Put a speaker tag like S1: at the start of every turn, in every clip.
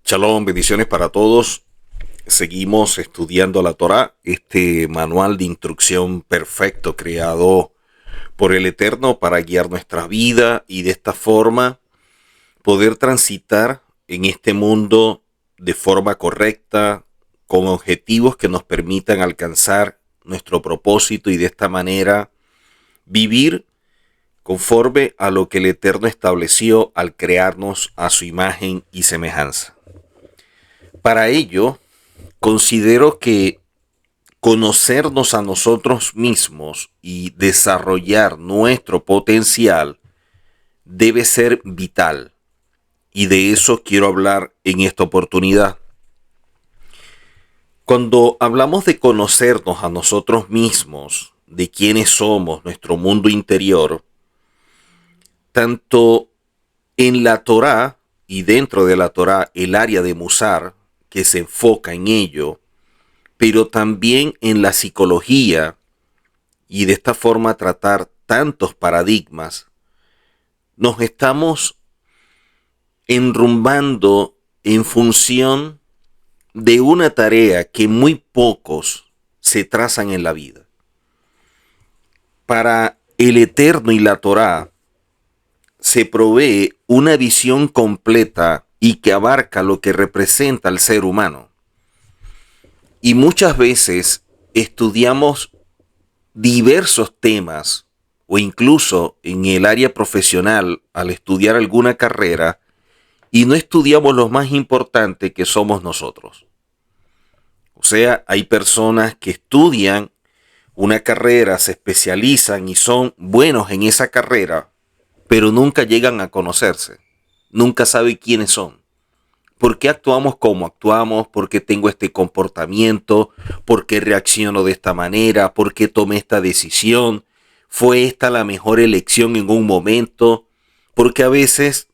S1: Shalom, bendiciones para todos. Seguimos estudiando la Torá, este manual de instrucción perfecto creado por el Eterno para guiar nuestra vida y de esta forma poder transitar en este mundo de forma correcta, con objetivos que nos permitan alcanzar nuestro propósito y de esta manera vivir conforme a lo que el Eterno estableció al crearnos a su imagen y semejanza. Para ello, considero que conocernos a nosotros mismos y desarrollar nuestro potencial debe ser vital. Y de eso quiero hablar en esta oportunidad. Cuando hablamos de conocernos a nosotros mismos, de quiénes somos, nuestro mundo interior, tanto en la Torá y dentro de la Torá el área de Musar, que se enfoca en ello, pero también en la psicología y de esta forma tratar tantos paradigmas, nos estamos enrumbando en función de una tarea que muy pocos se trazan en la vida. Para el Eterno y la Torá se provee una visión completa y que abarca lo que representa al ser humano. Y muchas veces estudiamos diversos temas o incluso en el área profesional al estudiar alguna carrera y no estudiamos lo más importante que somos nosotros. O sea, hay personas que estudian una carrera, se especializan y son buenos en esa carrera, pero nunca llegan a conocerse. Nunca saben quiénes son. ¿Por qué actuamos como actuamos? ¿Por qué tengo este comportamiento? ¿Por qué reacciono de esta manera? ¿Por qué tomé esta decisión? ¿Fue esta la mejor elección en un momento? Porque a veces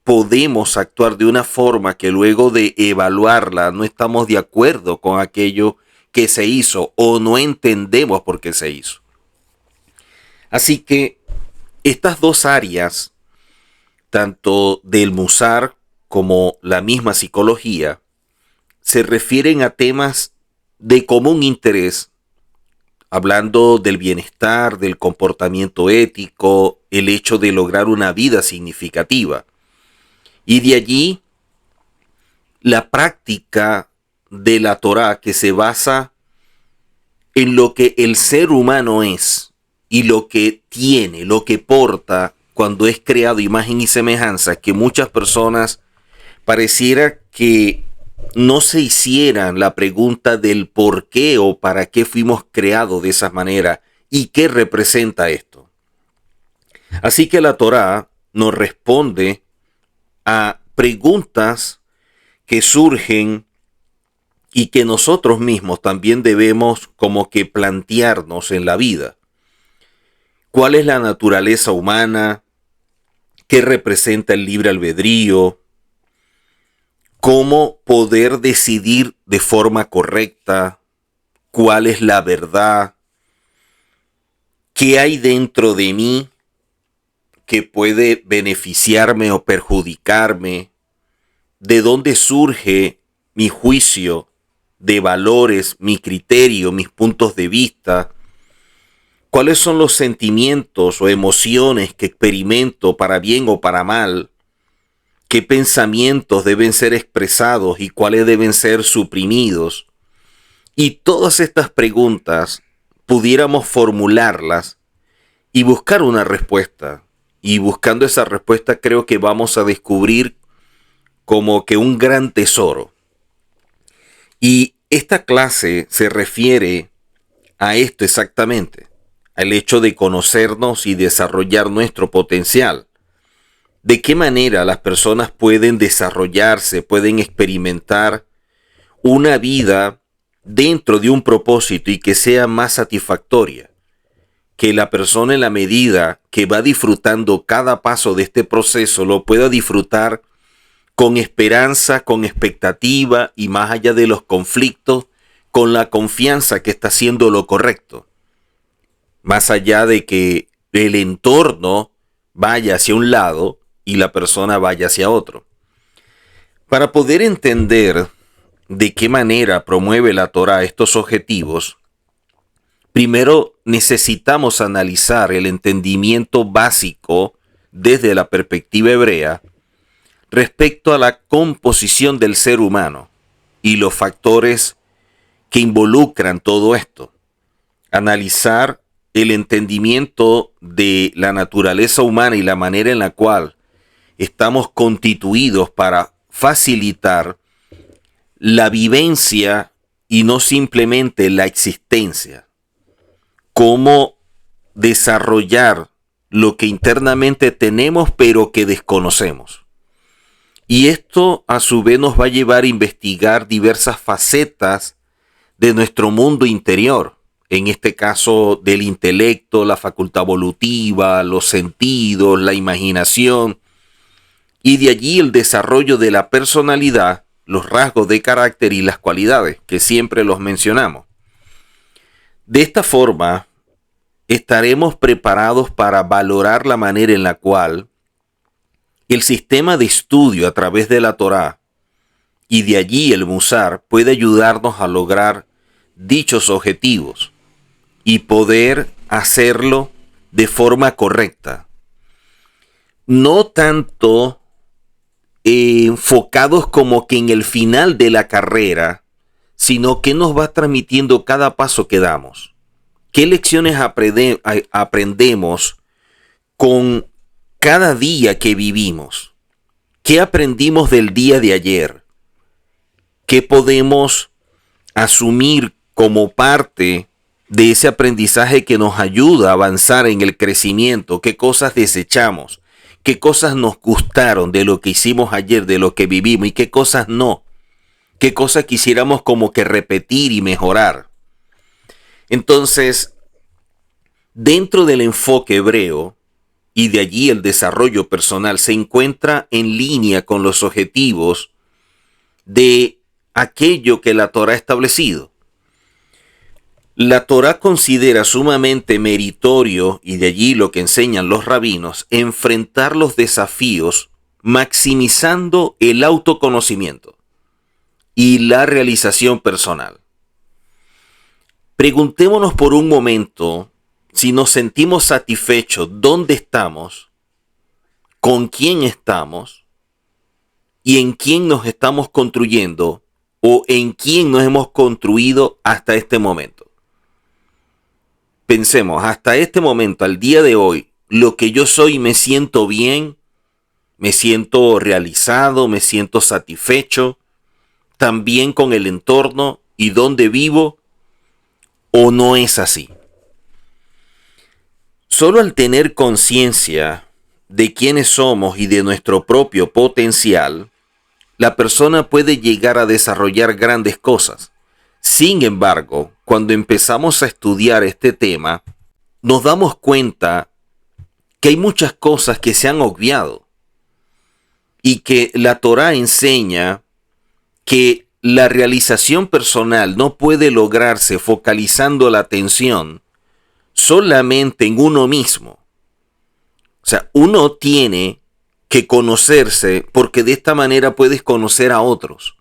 S1: podemos actuar de una forma que luego de evaluarla no estamos de acuerdo con aquello que se hizo o no entendemos por qué se hizo. Así que estas dos áreas, tanto del Musar como la misma psicología, se refieren a temas de común interés, hablando del bienestar, del comportamiento ético, el hecho de lograr una vida significativa. Y de allí la práctica de la Torá, que se basa en lo que el ser humano es y lo que tiene, lo que porta cuando es creado imagen y semejanza, que muchas personas pareciera que no se hicieran la pregunta del por qué o para qué fuimos creados de esa manera y qué representa esto. Así que la Torá nos responde a preguntas que surgen y que nosotros mismos también debemos como que plantearnos en la vida. ¿Cuál es la naturaleza humana? ¿Qué representa el libre albedrío? ¿Cómo poder decidir de forma correcta? ¿Cuál es la verdad? ¿Qué hay dentro de mí que puede beneficiarme o perjudicarme? ¿De dónde surge mi juicio de valores, mi criterio, mis puntos de vista? ¿Cuáles son los sentimientos o emociones que experimento para bien o para mal? ¿Qué pensamientos deben ser expresados y cuáles deben ser suprimidos? Y todas estas preguntas pudiéramos formularlas y buscar una respuesta. Y buscando esa respuesta creo que vamos a descubrir como que un gran tesoro. Y esta clase se refiere a esto exactamente, al hecho de conocernos y desarrollar nuestro potencial. ¿De qué manera las personas pueden desarrollarse, pueden experimentar una vida dentro de un propósito y que sea más satisfactoria? Que la persona en la medida que va disfrutando cada paso de este proceso lo pueda disfrutar con esperanza, con expectativa y más allá de los conflictos, con la confianza que está haciendo lo correcto. Más allá de que el entorno vaya hacia un lado y la persona vaya hacia otro. Para poder entender de qué manera promueve la Torá estos objetivos, primero necesitamos analizar el entendimiento básico desde la perspectiva hebrea respecto a la composición del ser humano y los factores que involucran todo esto. Analizar el entendimiento de la naturaleza humana y la manera en la cual estamos constituidos para facilitar la vivencia y no simplemente la existencia. Cómo desarrollar lo que internamente tenemos pero que desconocemos. Y esto a su vez nos va a llevar a investigar diversas facetas de nuestro mundo interior. En este caso del intelecto, la facultad evolutiva, los sentidos, la imaginación. Y de allí el desarrollo de la personalidad, los rasgos de carácter y las cualidades, que siempre los mencionamos. De esta forma, estaremos preparados para valorar la manera en la cual el sistema de estudio a través de la Torá y de allí el Musar puede ayudarnos a lograr dichos objetivos y poder hacerlo de forma correcta. No tanto enfocados como que en el final de la carrera, sino que nos va transmitiendo cada paso que damos. ¿Qué lecciones aprendemos con cada día que vivimos? ¿Qué aprendimos del día de ayer? ¿Qué podemos asumir como parte de ese aprendizaje que nos ayuda a avanzar en el crecimiento? ¿Qué cosas desechamos? ¿Qué cosas nos gustaron de lo que hicimos ayer, de lo que vivimos? ¿Y qué cosas no? ¿Qué cosas quisiéramos como que repetir y mejorar? Entonces, dentro del enfoque hebreo, y de allí el desarrollo personal se encuentra en línea con los objetivos de aquello que la Torá ha establecido. La Torá considera sumamente meritorio, y de allí lo que enseñan los rabinos, enfrentar los desafíos maximizando el autoconocimiento y la realización personal. Preguntémonos por un momento si nos sentimos satisfechos dónde estamos, con quién estamos y en quién nos estamos construyendo o en quién nos hemos construido hasta este momento. Pensemos, hasta este momento, al día de hoy, lo que yo soy, me siento bien, me siento realizado, me siento satisfecho, también con el entorno y dónde vivo, o no es así. Solo al tener conciencia de quiénes somos y de nuestro propio potencial, la persona puede llegar a desarrollar grandes cosas. Sin embargo, cuando empezamos a estudiar este tema, nos damos cuenta que hay muchas cosas que se han obviado y que la Torá enseña que la realización personal no puede lograrse focalizando la atención solamente en uno mismo. O sea, uno tiene que conocerse porque de esta manera puedes conocer a otros,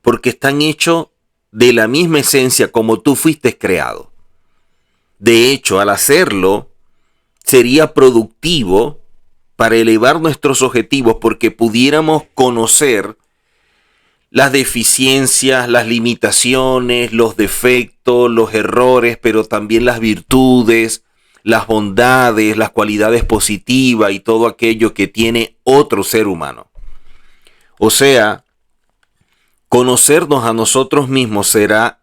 S1: porque están hechos de la misma esencia como tú fuiste creado. De hecho, al hacerlo, sería productivo para elevar nuestros objetivos porque pudiéramos conocer las deficiencias, las limitaciones, los defectos, los errores, pero también las virtudes, las bondades, las cualidades positivas y todo aquello que tiene otro ser humano. O sea, conocernos a nosotros mismos será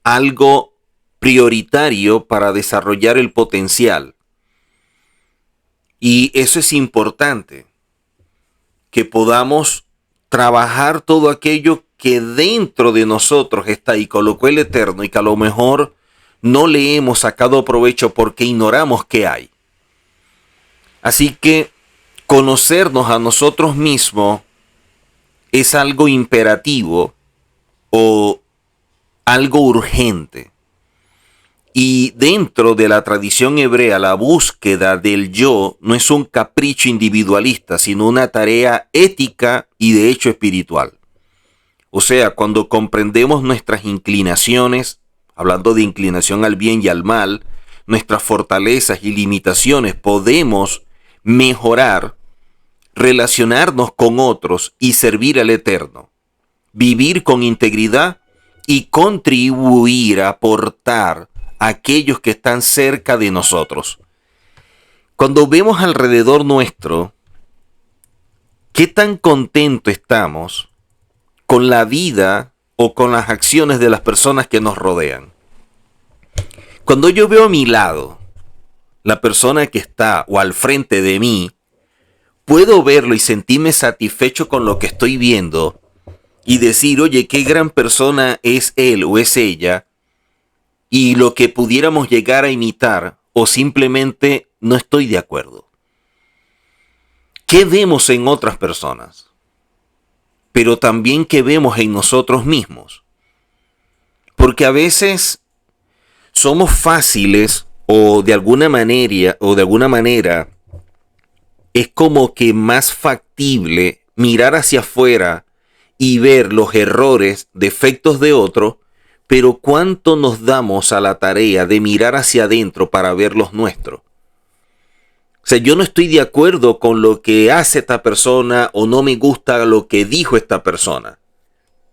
S1: algo prioritario para desarrollar el potencial. Y eso es importante, que podamos trabajar todo aquello que dentro de nosotros está y colocó el Eterno y que a lo mejor no le hemos sacado provecho porque ignoramos que hay. Así que conocernos a nosotros mismos es algo imperativo o algo urgente. Y dentro de la tradición hebrea, la búsqueda del yo no es un capricho individualista, sino una tarea ética y de hecho espiritual. O sea, cuando comprendemos nuestras inclinaciones, hablando de inclinación al bien y al mal, nuestras fortalezas y limitaciones, podemos mejorar, relacionarnos con otros y servir al Eterno, vivir con integridad y contribuir, aportar a aquellos que están cerca de nosotros. Cuando vemos alrededor nuestro, ¿qué tan contento estamos con la vida o con las acciones de las personas que nos rodean? Cuando yo veo a mi lado la persona que está o al frente de mí, puedo verlo y sentirme satisfecho con lo que estoy viendo y decir, oye, qué gran persona es él o es ella, y lo que pudiéramos llegar a imitar, o simplemente no estoy de acuerdo. ¿Qué vemos en otras personas? Pero también qué vemos en nosotros mismos. Porque a veces somos fáciles o de alguna manera es como que más factible mirar hacia afuera y ver los errores, defectos de otro, pero ¿cuánto nos damos a la tarea de mirar hacia adentro para ver los nuestros? O sea, yo no estoy de acuerdo con lo que hace esta persona o no me gusta lo que dijo esta persona.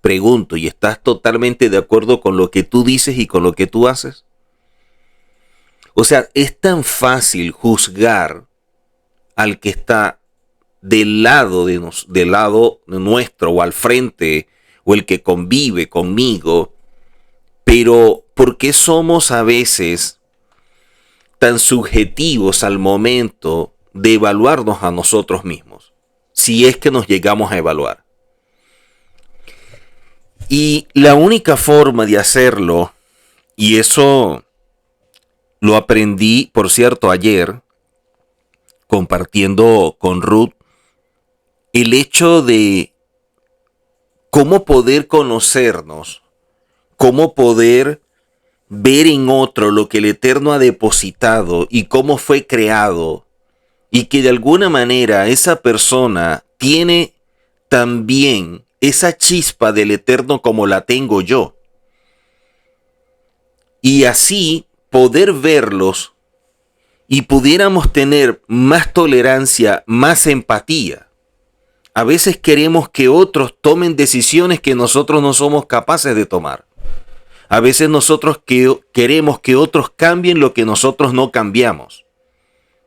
S1: Pregunto, ¿y estás totalmente de acuerdo con lo que tú dices y con lo que tú haces? O sea, es tan fácil juzgar al que está del lado nuestro o al frente o el que convive conmigo, pero ¿por qué somos a veces tan subjetivos al momento de evaluarnos a nosotros mismos? Si es que nos llegamos a evaluar. Y la única forma de hacerlo, y eso lo aprendí, por cierto, ayer, compartiendo con Ruth, el hecho de cómo poder conocernos, cómo poder ver en otro lo que el Eterno ha depositado y cómo fue creado, y que de alguna manera esa persona tiene también esa chispa del Eterno como la tengo yo. Y así poder verlos y pudiéramos tener más tolerancia, más empatía. A veces queremos que otros tomen decisiones que nosotros no somos capaces de tomar. A veces nosotros queremos que otros cambien lo que nosotros no cambiamos.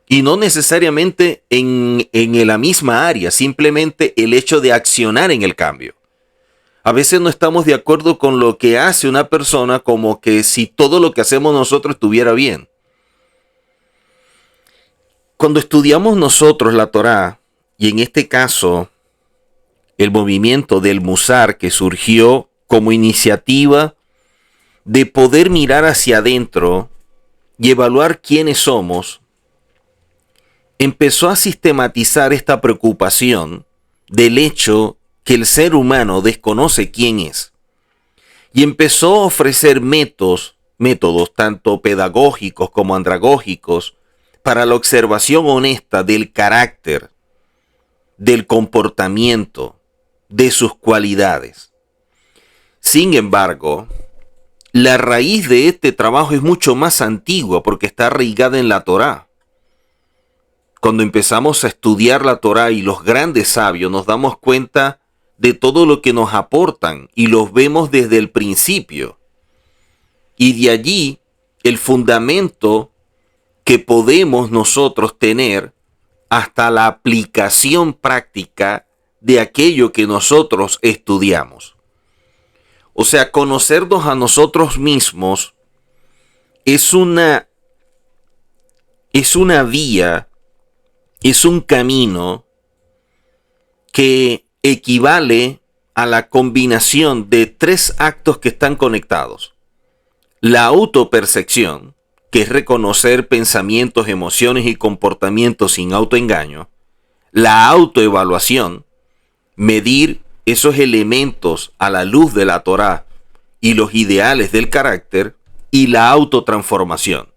S1: Y no necesariamente en la misma área, simplemente el hecho de accionar en el cambio. A veces no estamos de acuerdo con lo que hace una persona, como que si todo lo que hacemos nosotros estuviera bien. Cuando estudiamos nosotros la Torá, y en este caso el movimiento del Musar, que surgió como iniciativa de poder mirar hacia adentro y evaluar quiénes somos, empezó a sistematizar esta preocupación del hecho que el ser humano desconoce quién es. Y empezó a ofrecer métodos tanto pedagógicos como andragógicos para la observación honesta del carácter, del comportamiento, de sus cualidades. Sin embargo, la raíz de este trabajo es mucho más antigua porque está arraigada en la Torá. Cuando empezamos a estudiar la Torá y los grandes sabios, nos damos cuenta de todo lo que nos aportan y los vemos desde el principio. Y de allí el fundamento que podemos nosotros tener hasta la aplicación práctica de aquello que nosotros estudiamos. O sea, conocernos a nosotros mismos es una vía, es un camino que equivale a la combinación de tres actos que están conectados. La autopercepción, que es reconocer pensamientos, emociones y comportamientos sin autoengaño. La autoevaluación, medir esos elementos a la luz de la Torá y los ideales del carácter. y la autotransformación,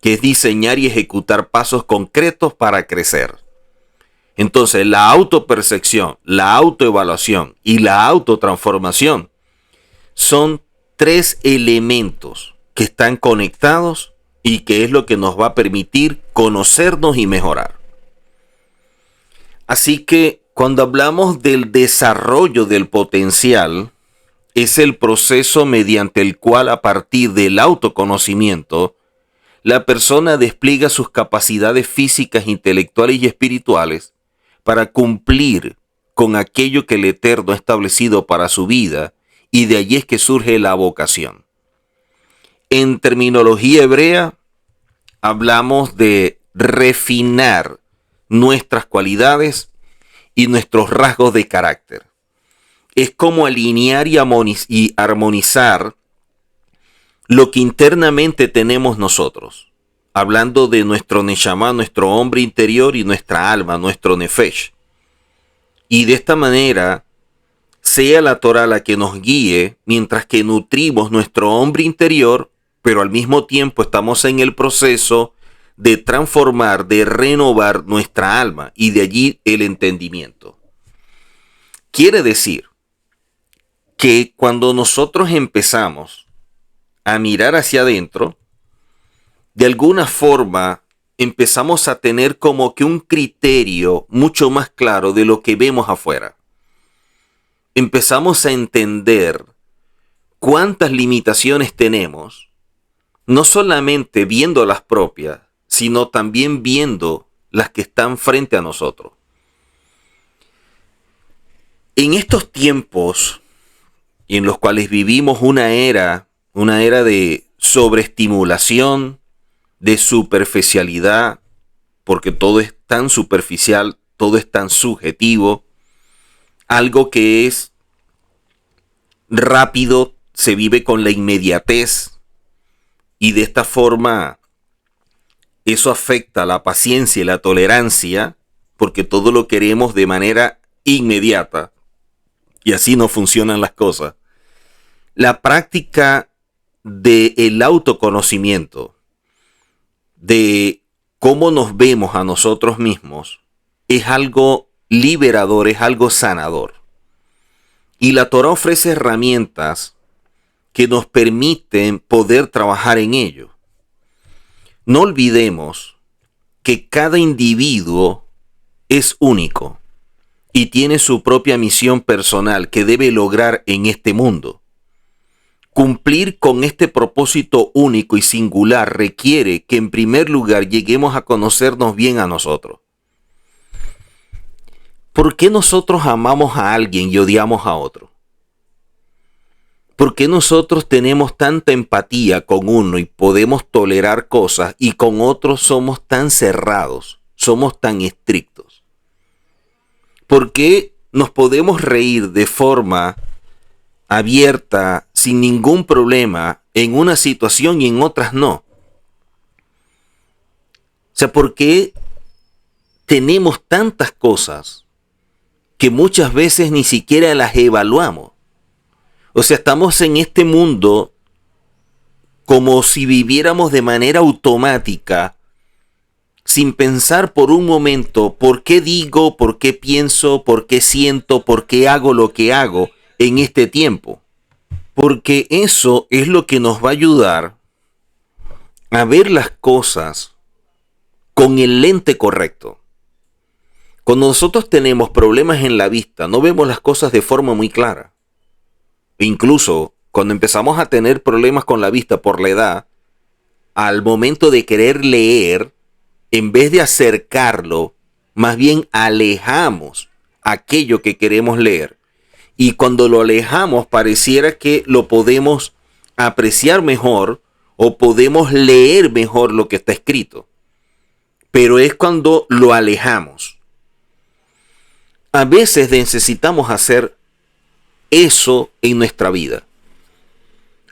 S1: que es diseñar y ejecutar pasos concretos para crecer. Entonces, la autopercepción, la autoevaluación y la autotransformación son tres elementos que están conectados y que es lo que nos va a permitir conocernos y mejorar. Así que cuando hablamos del desarrollo del potencial, es el proceso mediante el cual, a partir del autoconocimiento, la persona despliega sus capacidades físicas, intelectuales y espirituales para cumplir con aquello que el Eterno ha establecido para su vida, y de allí es que surge la vocación. En terminología hebrea, hablamos de refinar nuestras cualidades y nuestros rasgos de carácter. Es como alinear y armonizar lo que internamente tenemos nosotros, hablando de nuestro Neshama, nuestro hombre interior, y nuestra alma, nuestro Nefesh. Y de esta manera, sea la Torah la que nos guíe mientras que nutrimos nuestro hombre interior, pero al mismo tiempo estamos en el proceso de transformar, de renovar nuestra alma, y de allí el entendimiento. Quiere decir que cuando nosotros empezamos a mirar hacia adentro, de alguna forma empezamos a tener como que un criterio mucho más claro de lo que vemos afuera. Empezamos a entender cuántas limitaciones tenemos, no solamente viendo las propias, sino también viendo las que están frente a nosotros. En estos tiempos en los cuales vivimos una era de sobreestimulación, de superficialidad, porque todo es tan superficial, todo es tan subjetivo, algo que es rápido se vive con la inmediatez, y de esta forma eso afecta la paciencia y la tolerancia, porque todo lo queremos de manera inmediata, y así no funcionan las cosas. La práctica del autoconocimiento, de cómo nos vemos a nosotros mismos, es algo liberador, es algo sanador. Y la Torah ofrece herramientas que nos permiten poder trabajar en ello. No olvidemos que cada individuo es único y tiene su propia misión personal que debe lograr en este mundo. Cumplir con este propósito único y singular requiere que en primer lugar lleguemos a conocernos bien a nosotros. ¿Por qué nosotros amamos a alguien y odiamos a otro? ¿Por qué nosotros tenemos tanta empatía con uno y podemos tolerar cosas, y con otros somos tan cerrados, somos tan estrictos? ¿Por qué nos podemos reír de forma abierta, sin ningún problema, en una situación y en otras no? O sea, ¿por qué tenemos tantas cosas que muchas veces ni siquiera las evaluamos? O sea, estamos en este mundo como si viviéramos de manera automática, sin pensar por un momento por qué digo, por qué pienso, por qué siento, por qué hago lo que hago en este tiempo. Porque eso es lo que nos va a ayudar a ver las cosas con el lente correcto. Cuando nosotros tenemos problemas en la vista, no vemos las cosas de forma muy clara. Incluso cuando empezamos a tener problemas con la vista por la edad, al momento de querer leer, en vez de acercarlo, más bien alejamos aquello que queremos leer. Y cuando lo alejamos, pareciera que lo podemos apreciar mejor o podemos leer mejor lo que está escrito. Pero es cuando lo alejamos. A veces necesitamos hacer eso en nuestra vida.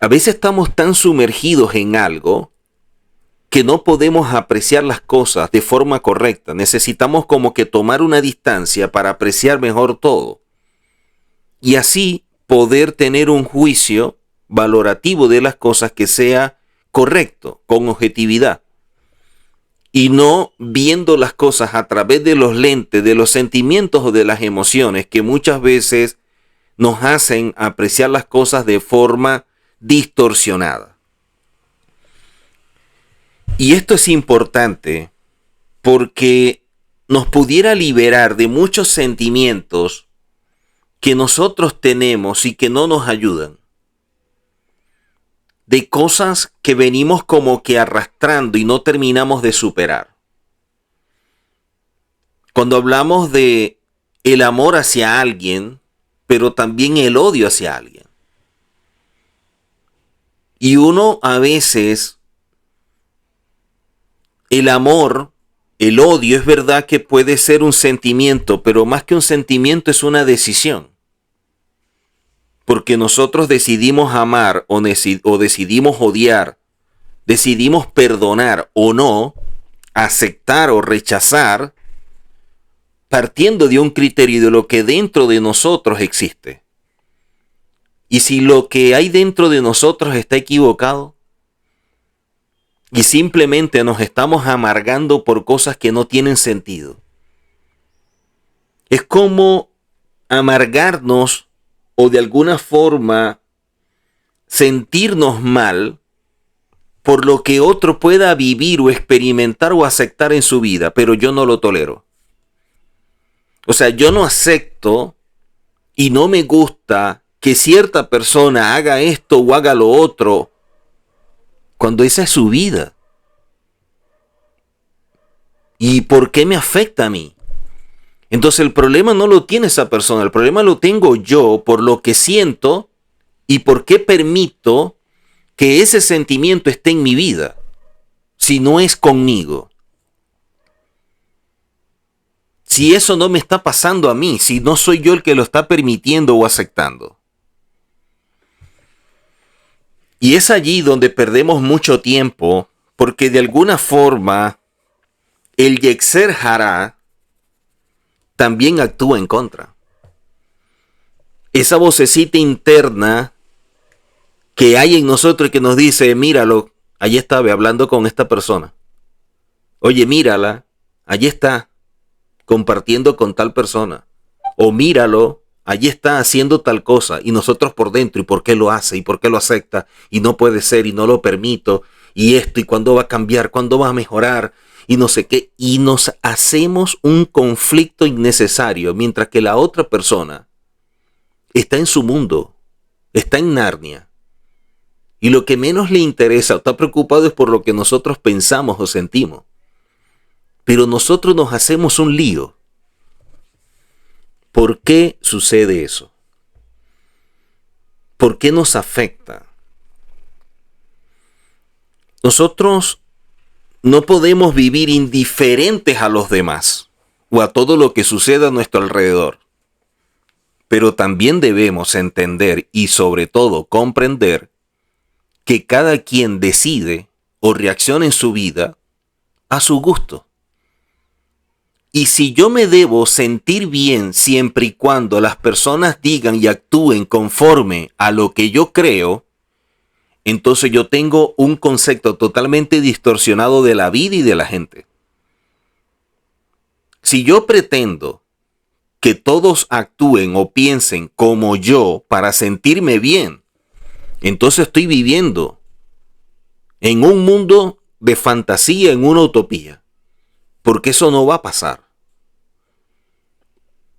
S1: A veces estamos tan sumergidos en algo que no podemos apreciar las cosas de forma correcta. Necesitamos como que tomar una distancia para apreciar mejor todo. Y así poder tener un juicio valorativo de las cosas que sea correcto, con objetividad. Y no viendo las cosas a través de los lentes, de los sentimientos o de las emociones que muchas veces nos hacen apreciar las cosas de forma distorsionada. Y esto es importante porque nos pudiera liberar de muchos sentimientos que nosotros tenemos y que no nos ayudan. De cosas que venimos como que arrastrando y no terminamos de superar. Cuando hablamos de el amor hacia alguien, pero también el odio hacia alguien. Y uno a veces, el amor, el odio es verdad que puede ser un sentimiento, pero más que un sentimiento es una decisión. Porque nosotros decidimos amar o decidimos odiar, decidimos perdonar o no, aceptar o rechazar, partiendo de un criterio de lo que dentro de nosotros existe. Y si lo que hay dentro de nosotros está equivocado, y simplemente nos estamos amargando por cosas que no tienen sentido, es como amargarnos o de alguna forma sentirnos mal por lo que otro pueda vivir o experimentar o aceptar en su vida, pero yo no lo tolero. O sea, yo no acepto y no me gusta que cierta persona haga esto o haga lo otro cuando esa es su vida. ¿Y por qué me afecta a mí? Entonces el problema no lo tiene esa persona, el problema lo tengo yo por lo que siento y por qué permito que ese sentimiento esté en mi vida, si no es conmigo. Si eso no me está pasando a mí, si no soy yo el que lo está permitiendo o aceptando. Y es allí donde perdemos mucho tiempo, porque de alguna forma el Yetzer Hará también actúa en contra. Esa vocecita interna que hay en nosotros que nos dice, míralo, allí está hablando con esta persona. Oye, mírala, allí está compartiendo con tal persona. O míralo, allí está haciendo tal cosa. Y nosotros por dentro, ¿y por qué lo hace? ¿Y por qué lo acepta? Y no puede ser, y no lo permito. Y esto, ¿y cuándo va a cambiar? ¿Cuándo va a mejorar? Y no sé qué. Y nos hacemos un conflicto innecesario, mientras que la otra persona está en su mundo, está en Narnia. Y lo que menos le interesa o está preocupado es por lo que nosotros pensamos o sentimos. Pero nosotros nos hacemos un lío. ¿Por qué sucede eso? ¿Por qué nos afecta? Nosotros no podemos vivir indiferentes a los demás o a todo lo que suceda a nuestro alrededor. Pero también debemos entender y sobre todo comprender que cada quien decide o reacciona en su vida a su gusto. Y si yo me debo sentir bien siempre y cuando las personas digan y actúen conforme a lo que yo creo, entonces yo tengo un concepto totalmente distorsionado de la vida y de la gente. Si yo pretendo que todos actúen o piensen como yo para sentirme bien, entonces estoy viviendo en un mundo de fantasía, en una utopía, porque eso no va a pasar.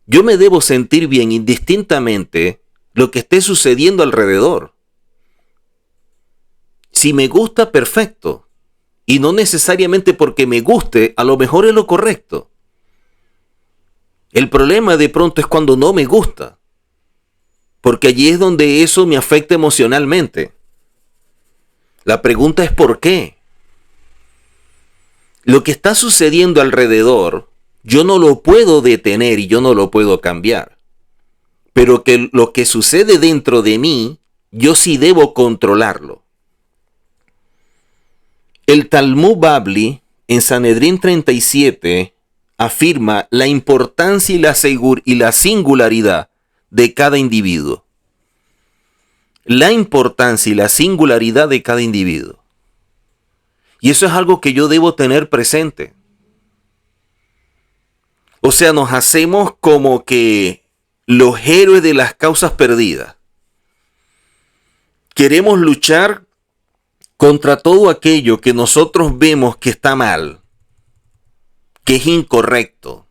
S1: Yo me debo sentir bien indistintamente lo que esté sucediendo alrededor. Si me gusta, perfecto. Y no necesariamente porque me guste, a lo mejor es lo correcto. El problema de pronto es cuando no me gusta. Porque allí es donde eso me afecta emocionalmente. La pregunta es ¿por qué? Lo que está sucediendo alrededor, yo no lo puedo detener y yo no lo puedo cambiar. Pero que lo que sucede dentro de mí, yo sí debo controlarlo. El Talmud Babli, en Sanedrín 37, afirma la importancia y la singularidad de cada individuo. La importancia y la singularidad de cada individuo. Y eso es algo que yo debo tener presente. O sea, nos hacemos como que los héroes de las causas perdidas. Queremos luchar contra todo aquello que nosotros vemos que está mal, que es incorrecto.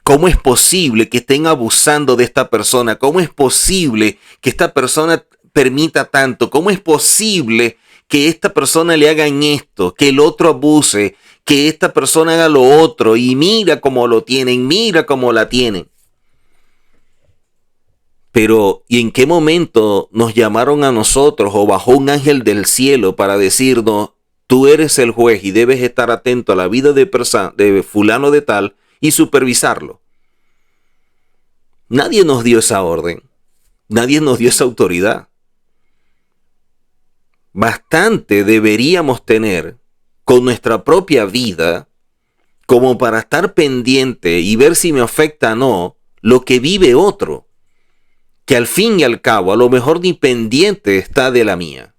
S1: ¿Cómo es posible que estén abusando de esta persona? ¿Cómo es posible que esta persona permita tanto? ¿Cómo es posible que esta persona le hagan esto, que el otro abuse, que esta persona haga lo otro? Y mira cómo lo tienen, mira cómo la tienen. Pero, ¿y en qué momento nos llamaron a nosotros o bajó un ángel del cielo para decirnos, tú eres el juez y debes estar atento a la vida de fulano de tal y supervisarlo? Nadie nos dio esa orden. Nadie nos dio esa autoridad. Bastante deberíamos tener con nuestra propia vida como para estar pendiente y ver si me afecta o no lo que vive otro, que al fin y al cabo a lo mejor ni pendiente está de la mía.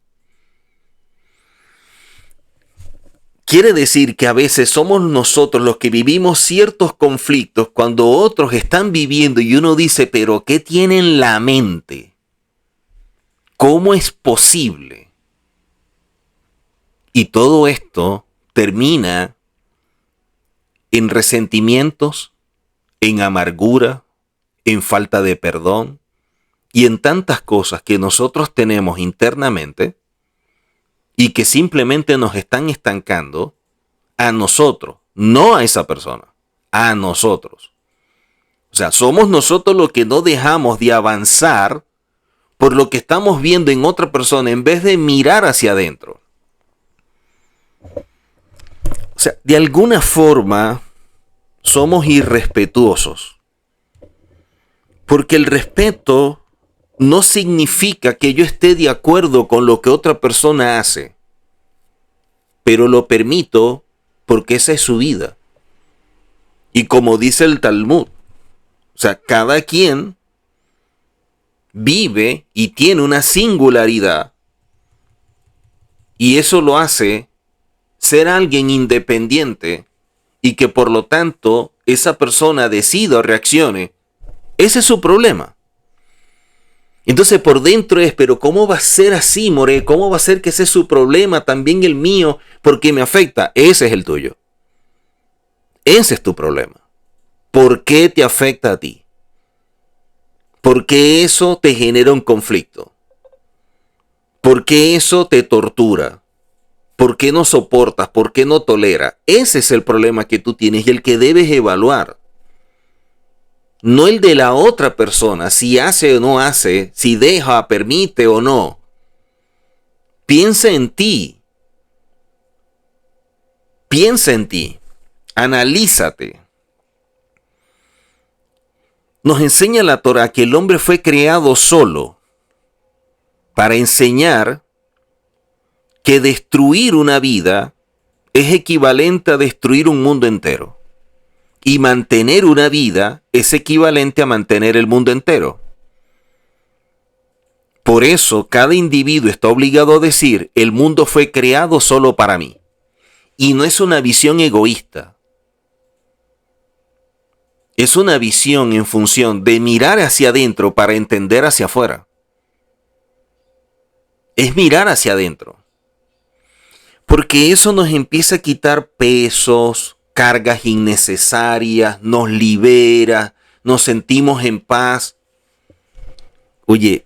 S1: Quiere decir que a veces somos nosotros los que vivimos ciertos conflictos cuando otros están viviendo y uno dice, pero ¿qué tiene en la mente? ¿Cómo es posible? Y todo esto termina en resentimientos, en amargura, en falta de perdón y en tantas cosas que nosotros tenemos internamente y que simplemente nos están estancando a nosotros, no a esa persona, a nosotros. O sea, somos nosotros los que no dejamos de avanzar por lo que estamos viendo en otra persona en vez de mirar hacia adentro. O sea, de alguna forma somos irrespetuosos. Porque el respeto no significa que yo esté de acuerdo con lo que otra persona hace. Pero lo permito porque esa es su vida. Y como dice el Talmud, o sea, cada quien vive y tiene una singularidad. Y eso lo hace ser alguien independiente y que por lo tanto esa persona decida o reaccione. Ese es su problema. Entonces por dentro es, pero ¿cómo va a ser así, More? ¿Cómo va a ser que ese es su problema, también el mío, porque me afecta? Ese es el tuyo. Ese es tu problema. ¿Por qué te afecta a ti? ¿Por qué eso te genera un conflicto? ¿Por qué eso te tortura? ¿Por qué no soportas? ¿Por qué no toleras? Ese es el problema que tú tienes y el que debes evaluar. No el de la otra persona, si hace o no hace, si deja, permite o no. Piensa en ti. Piensa en ti. Analízate. Nos enseña la Torá que el hombre fue creado solo para enseñar que destruir una vida es equivalente a destruir un mundo entero. Y mantener una vida es equivalente a mantener el mundo entero. Por eso cada individuo está obligado a decir, el mundo fue creado solo para mí. Y no es una visión egoísta. Es una visión en función de mirar hacia adentro para entender hacia afuera. Es mirar hacia adentro. Porque eso nos empieza a quitar pesos, cargas innecesarias, nos libera, nos sentimos en paz. Oye,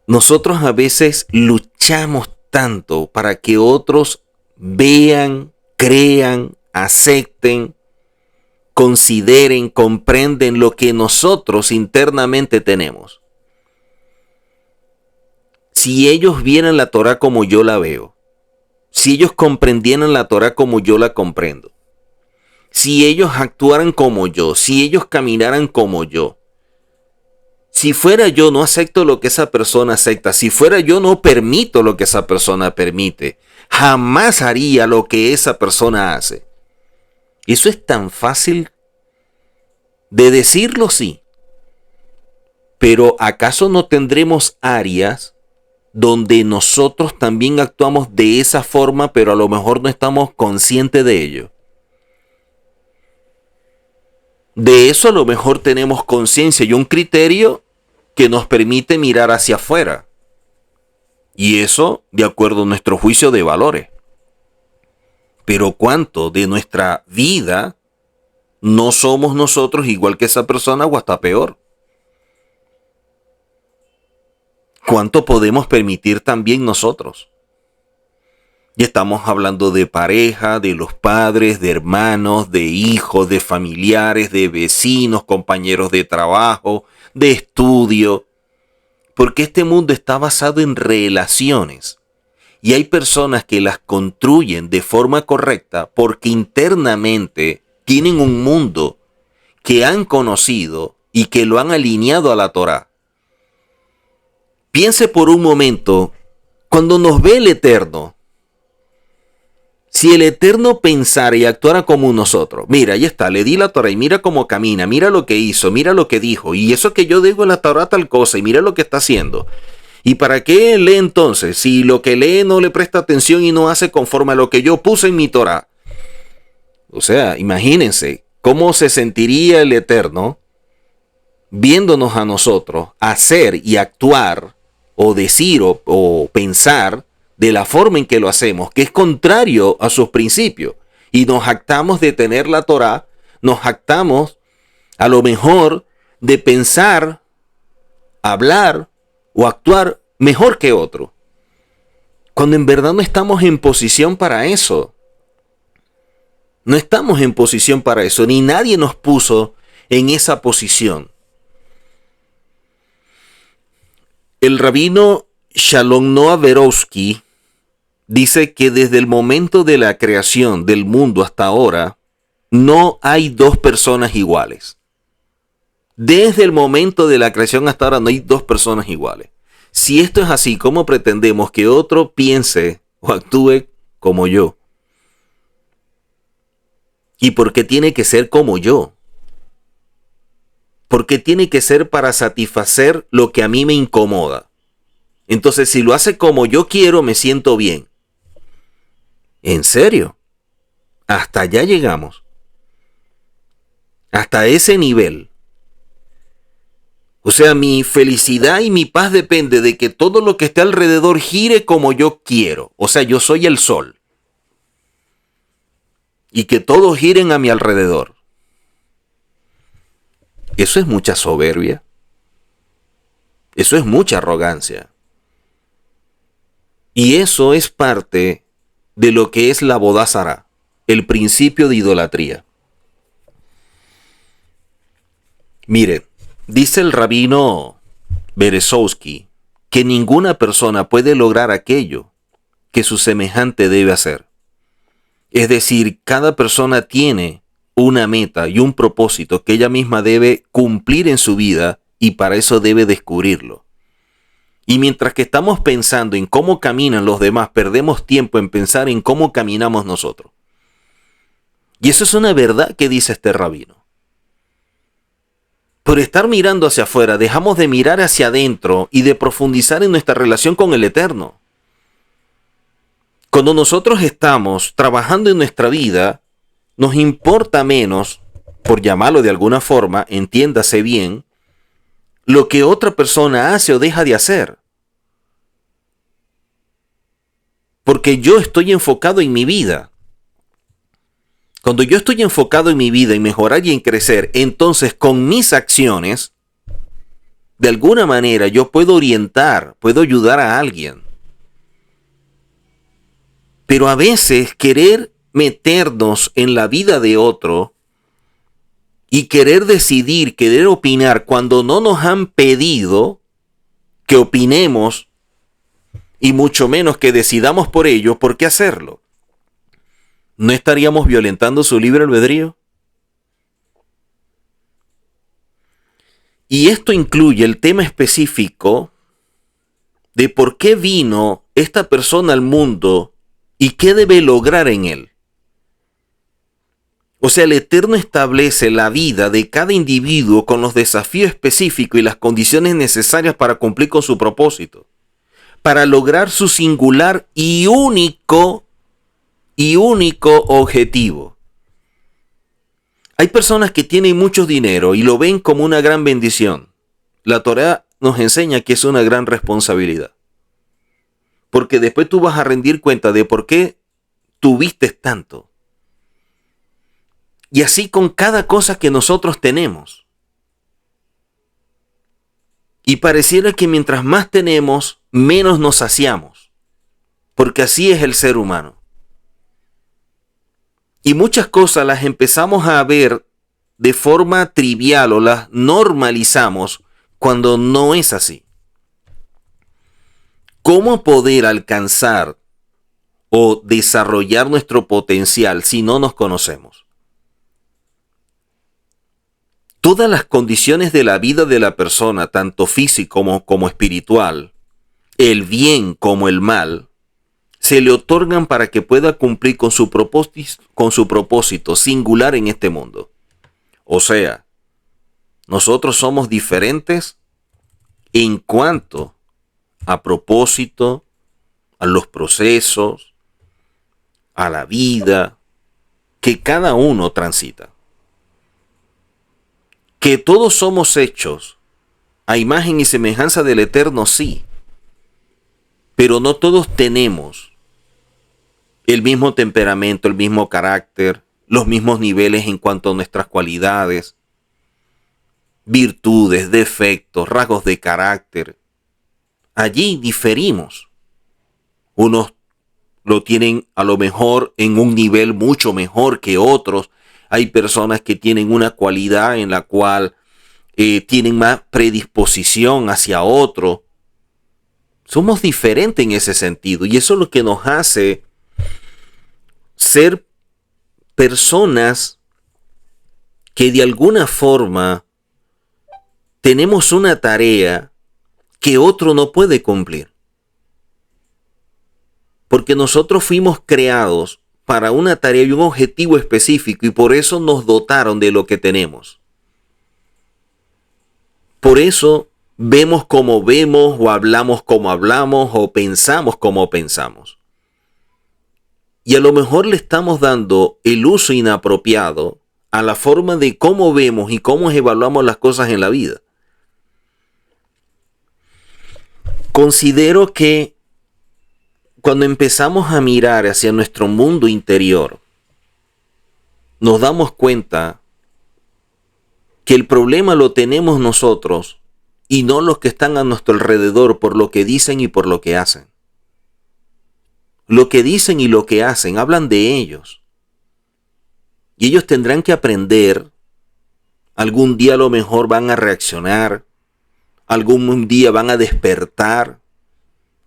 S1: nosotros a veces luchamos tanto para que otros vean, crean, acepten, consideren, comprenden lo que nosotros internamente tenemos. Si ellos vieran la Torá como yo la veo, si ellos comprendieran la Torá como yo la comprendo, si ellos actuaran como yo, si ellos caminaran como yo, si fuera yo no acepto lo que esa persona acepta, si fuera yo no permito lo que esa persona permite, jamás haría lo que esa persona hace. Eso es tan fácil de decirlo, sí. Pero ¿acaso no tendremos áreas donde nosotros también actuamos de esa forma, pero a lo mejor no estamos conscientes de ello. De eso a lo mejor tenemos conciencia y un criterio que nos permite mirar hacia afuera. Y eso de acuerdo a nuestro juicio de valores. Pero ¿cuánto de nuestra vida no somos nosotros igual que esa persona o hasta peor? ¿Cuánto podemos permitir también nosotros? Y estamos hablando de pareja, de los padres, de hermanos, de hijos, de familiares, de vecinos, compañeros de trabajo, de estudio. Porque este mundo está basado en relaciones. Y hay personas que las construyen de forma correcta porque internamente tienen un mundo que han conocido y que lo han alineado a la Torá. Piense por un momento, cuando nos ve el Eterno, si el Eterno pensara y actuara como nosotros, mira, ahí está, le di la Torá y mira cómo camina, mira lo que hizo, mira lo que dijo, y eso que yo digo en la Torá tal cosa, y mira lo que está haciendo. ¿Y para qué lee entonces? Si lo que lee no le presta atención y no hace conforme a lo que yo puse en mi Torá. O sea, imagínense cómo se sentiría el Eterno viéndonos a nosotros hacer y actuar o decir o pensar de la forma en que lo hacemos, que es contrario a sus principios. Y nos jactamos de tener la Torá, nos jactamos a lo mejor de pensar, hablar o actuar mejor que otro, cuando en verdad no estamos en posición para eso. No estamos en posición para eso, ni nadie nos puso en esa posición. El rabino Shalom Noah Verovsky dice que desde el momento de la creación del mundo hasta ahora, no hay dos personas iguales. Desde el momento de la creación hasta ahora no hay dos personas iguales. Si esto es así, ¿cómo pretendemos que otro piense o actúe como yo? ¿Y por qué tiene que ser como yo? ¿Por qué tiene que ser para satisfacer lo que a mí me incomoda? Entonces, si lo hace como yo quiero, me siento bien. ¿En serio? Hasta allá llegamos. Hasta ese nivel. O sea, mi felicidad y mi paz depende de que todo lo que esté alrededor gire como yo quiero. O sea, yo soy el sol. Y que todos giren a mi alrededor. Eso es mucha soberbia. Eso es mucha arrogancia. Y eso es parte de lo que es la Avodat Zará, el principio de idolatría. Miren, dice el rabino Berezovsky que ninguna persona puede lograr aquello que su semejante debe hacer. Es decir, cada persona tiene una meta y un propósito que ella misma debe cumplir en su vida y para eso debe descubrirlo. Y mientras que estamos pensando en cómo caminan los demás, perdemos tiempo en pensar en cómo caminamos nosotros. Y eso es una verdad que dice este rabino. Por estar mirando hacia afuera, dejamos de mirar hacia adentro y de profundizar en nuestra relación con el Eterno. Cuando nosotros estamos trabajando en nuestra vida, nos importa menos, por llamarlo de alguna forma, entiéndase bien, lo que otra persona hace o deja de hacer. Porque yo estoy enfocado en mi vida. Cuando yo estoy enfocado en mi vida, en mejorar y en crecer, entonces con mis acciones, de alguna manera yo puedo orientar, puedo ayudar a alguien. Pero a veces querer meternos en la vida de otro y querer decidir, querer opinar cuando no nos han pedido que opinemos y mucho menos que decidamos por ello, ¿por qué hacerlo? ¿No estaríamos violentando su libre albedrío? Y esto incluye el tema específico de por qué vino esta persona al mundo y qué debe lograr en él. O sea, el Eterno establece la vida de cada individuo con los desafíos específicos y las condiciones necesarias para cumplir con su propósito. para lograr su singular y único objetivo. Hay personas que tienen mucho dinero y lo ven como una gran bendición. La Torá nos enseña que es una gran responsabilidad. Porque después tú vas a rendir cuenta de por qué tuviste tanto. Y así con cada cosa que nosotros tenemos. Y pareciera que mientras más tenemos, menos nos saciamos. Porque así es el ser humano. Y muchas cosas las empezamos a ver de forma trivial o las normalizamos cuando no es así. ¿Cómo poder alcanzar o desarrollar nuestro potencial si no nos conocemos? Todas las condiciones de la vida de la persona, tanto físico como espiritual, el bien como el mal, se le otorgan para que pueda cumplir con su propósito singular en este mundo. O sea, nosotros somos diferentes en cuanto a propósito, a los procesos, a la vida que cada uno transita. Que todos somos hechos a imagen y semejanza del Eterno, sí, pero no todos tenemos el mismo temperamento, el mismo carácter, los mismos niveles en cuanto a nuestras cualidades, virtudes, defectos, rasgos de carácter. Allí diferimos. Unos lo tienen a lo mejor en un nivel mucho mejor que otros. Hay personas que tienen una cualidad en la cual tienen más predisposición hacia otro. Somos diferentes en ese sentido y eso es lo que nos hace ser personas que de alguna forma tenemos una tarea que otro no puede cumplir. Porque nosotros fuimos creados para una tarea y un objetivo específico y por eso nos dotaron de lo que tenemos. Por eso vemos como vemos o hablamos como hablamos o pensamos como pensamos. Y a lo mejor le estamos dando el uso inapropiado a la forma de cómo vemos y cómo evaluamos las cosas en la vida. Considero que cuando empezamos a mirar hacia nuestro mundo interior, nos damos cuenta que el problema lo tenemos nosotros y no los que están a nuestro alrededor por lo que dicen y por lo que hacen. Lo que dicen y lo que hacen hablan de ellos. Y ellos tendrán que aprender, algún día a lo mejor van a reaccionar, algún día van a despertar,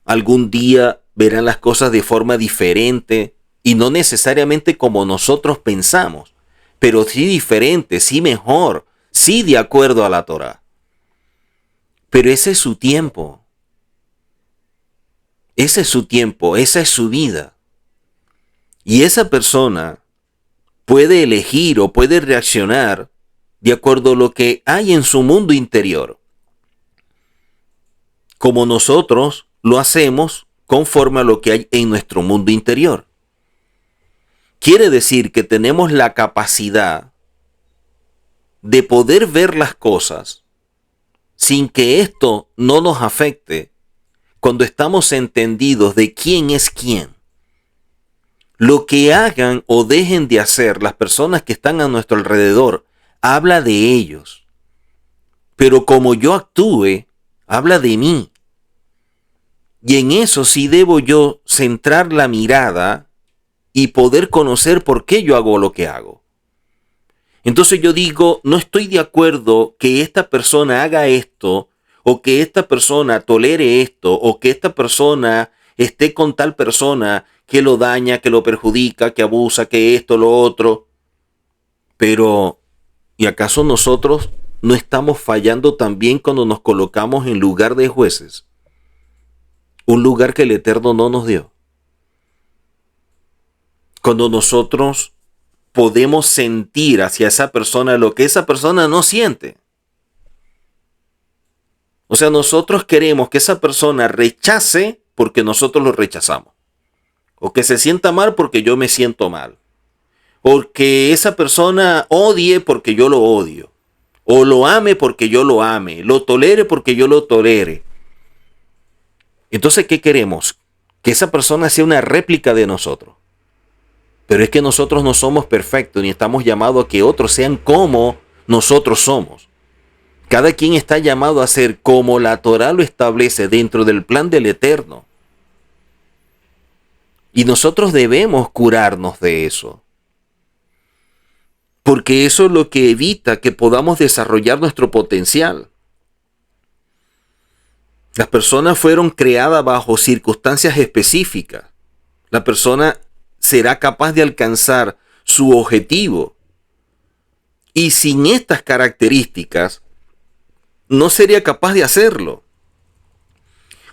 S1: algún día verán las cosas de forma diferente y no necesariamente como nosotros pensamos, pero sí diferente, sí mejor, sí de acuerdo a la Torá. Pero ese es su tiempo. Ese es su tiempo, esa es su vida. Y esa persona puede elegir o puede reaccionar de acuerdo a lo que hay en su mundo interior. Como nosotros lo hacemos conforme a lo que hay en nuestro mundo interior. Quiere decir que tenemos la capacidad de poder ver las cosas sin que esto no nos afecte cuando estamos entendidos de quién es quién. Lo que hagan o dejen de hacer las personas que están a nuestro alrededor habla de ellos. Pero como yo actúe, habla de mí. Y en eso sí debo yo centrar la mirada y poder conocer por qué yo hago lo que hago. Entonces yo digo, no estoy de acuerdo que esta persona haga esto, o que esta persona tolere esto, o que esta persona esté con tal persona que lo daña, que lo perjudica, que abusa, que esto, lo otro. Pero, ¿y acaso nosotros no estamos fallando también cuando nos colocamos en lugar de jueces? Un lugar que el Eterno no nos dio. Cuando nosotros podemos sentir hacia esa persona lo que esa persona no siente. O sea, nosotros queremos que esa persona rechace porque nosotros lo rechazamos. O que se sienta mal porque yo me siento mal. O que esa persona odie porque yo lo odio. O lo ame porque yo lo ame. Lo tolere porque yo lo tolere. Entonces, ¿qué queremos? Que esa persona sea una réplica de nosotros. Pero es que nosotros no somos perfectos ni estamos llamados a que otros sean como nosotros somos. Cada quien está llamado a ser como la Torá lo establece dentro del plan del Eterno. Y nosotros debemos curarnos de eso. Porque eso es lo que evita que podamos desarrollar nuestro potencial. Las personas fueron creadas bajo circunstancias específicas. La persona será capaz de alcanzar su objetivo. Y sin estas características, no sería capaz de hacerlo.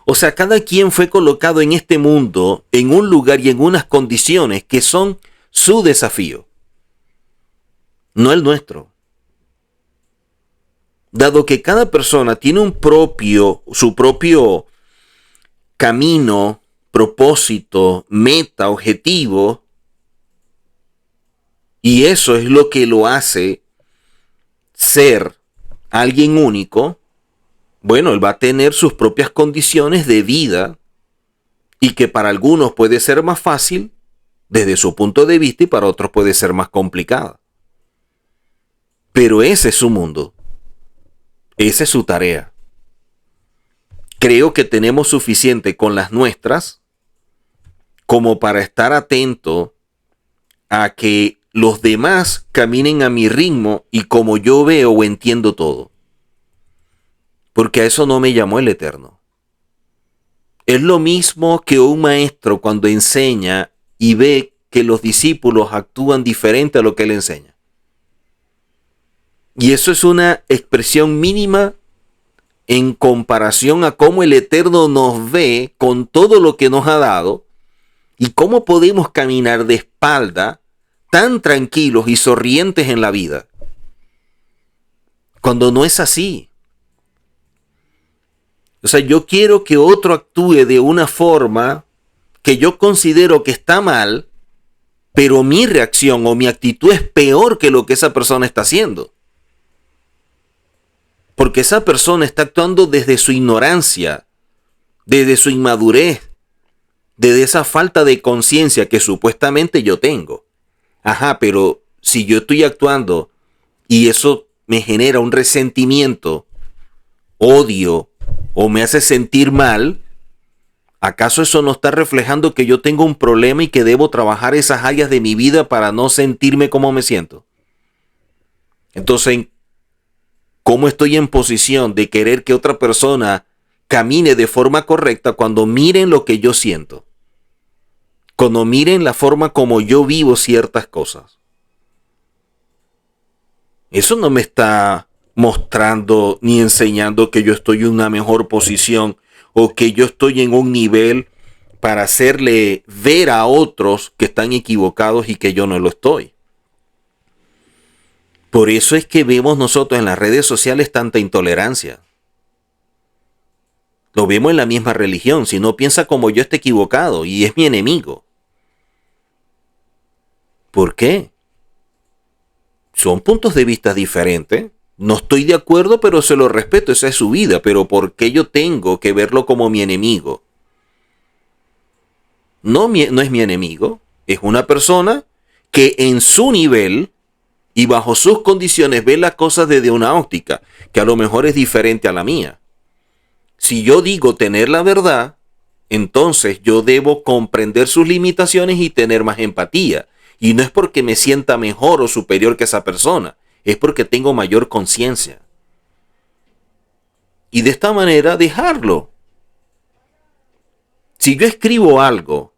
S1: O sea, cada quien fue colocado en este mundo, en un lugar y en unas condiciones que son su desafío, no el nuestro. Dado que cada persona tiene su propio camino, propósito, meta, objetivo, y eso es lo que lo hace ser alguien único, bueno, él va a tener sus propias condiciones de vida y que para algunos puede ser más fácil desde su punto de vista y para otros puede ser más complicada. Pero ese es su mundo. Esa es su tarea. Creo que tenemos suficiente con las nuestras como para estar atento a que los demás caminen a mi ritmo y como yo veo o entiendo todo. Porque a eso no me llamó el Eterno. Es lo mismo que un maestro cuando enseña y ve que los discípulos actúan diferente a lo que él enseña. Y eso es una expresión mínima en comparación a cómo el Eterno nos ve con todo lo que nos ha dado y cómo podemos caminar de espalda tan tranquilos y sonrientes en la vida. Cuando no es así. O sea, yo quiero que otro actúe de una forma que yo considero que está mal, pero mi reacción o mi actitud es peor que lo que esa persona está haciendo. Porque esa persona está actuando desde su ignorancia, desde su inmadurez, desde esa falta de conciencia que supuestamente yo tengo. Ajá, pero si yo estoy actuando y eso me genera un resentimiento, odio o me hace sentir mal, ¿acaso eso no está reflejando que yo tengo un problema y que debo trabajar esas áreas de mi vida para no sentirme como me siento? Entonces, ¿cómo estoy en posición de querer que otra persona camine de forma correcta cuando miren lo que yo siento? Cuando miren la forma como yo vivo ciertas cosas. Eso no me está mostrando ni enseñando que yo estoy en una mejor posición o que yo estoy en un nivel para hacerle ver a otros que están equivocados y que yo no lo estoy. Por eso es que vemos nosotros en las redes sociales tanta intolerancia. Lo vemos en la misma religión. Si no piensa como yo, está equivocado y es mi enemigo. ¿Por qué? Son puntos de vista diferentes. No estoy de acuerdo, pero se lo respeto. Esa es su vida. Pero ¿por qué yo tengo que verlo como mi enemigo? No es mi enemigo. Es una persona que en su nivel y bajo sus condiciones ve las cosas desde una óptica que a lo mejor es diferente a la mía. Si yo digo tener la verdad, entonces yo debo comprender sus limitaciones y tener más empatía. Y no es porque me sienta mejor o superior que esa persona, es porque tengo mayor conciencia. Y de esta manera dejarlo. Si yo escribo algo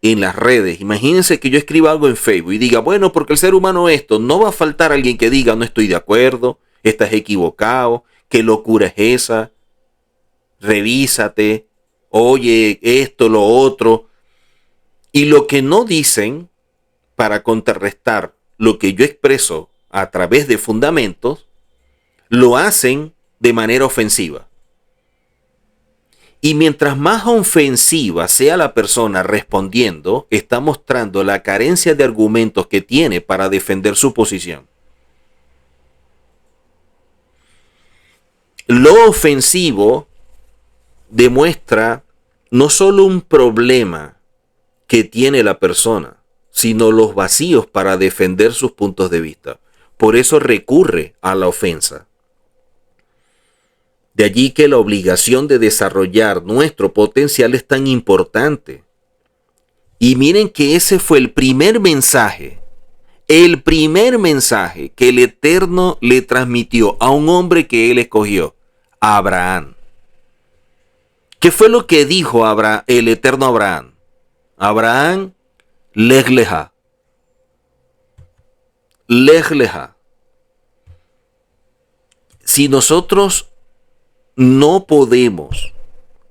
S1: en las redes, imagínense que yo escriba algo en Facebook y diga, bueno, porque el ser humano esto, no va a faltar alguien que diga, no estoy de acuerdo, estás equivocado, qué locura es esa, revísate, oye, esto, lo otro. Y lo que no dicen para contrarrestar lo que yo expreso a través de fundamentos, lo hacen de manera ofensiva. Y mientras más ofensiva sea la persona respondiendo, está mostrando la carencia de argumentos que tiene para defender su posición. Lo ofensivo demuestra no solo un problema que tiene la persona, sino los vacíos para defender sus puntos de vista. Por eso recurre a la ofensa. De allí que la obligación de desarrollar nuestro potencial es tan importante. Y miren que ese fue el primer mensaje que el Eterno le transmitió a un hombre que él escogió, a Abraham. ¿Qué fue lo que dijo el Eterno a Abraham? Abraham, Lech Lecha. Lech Lecha. Si nosotros no podemos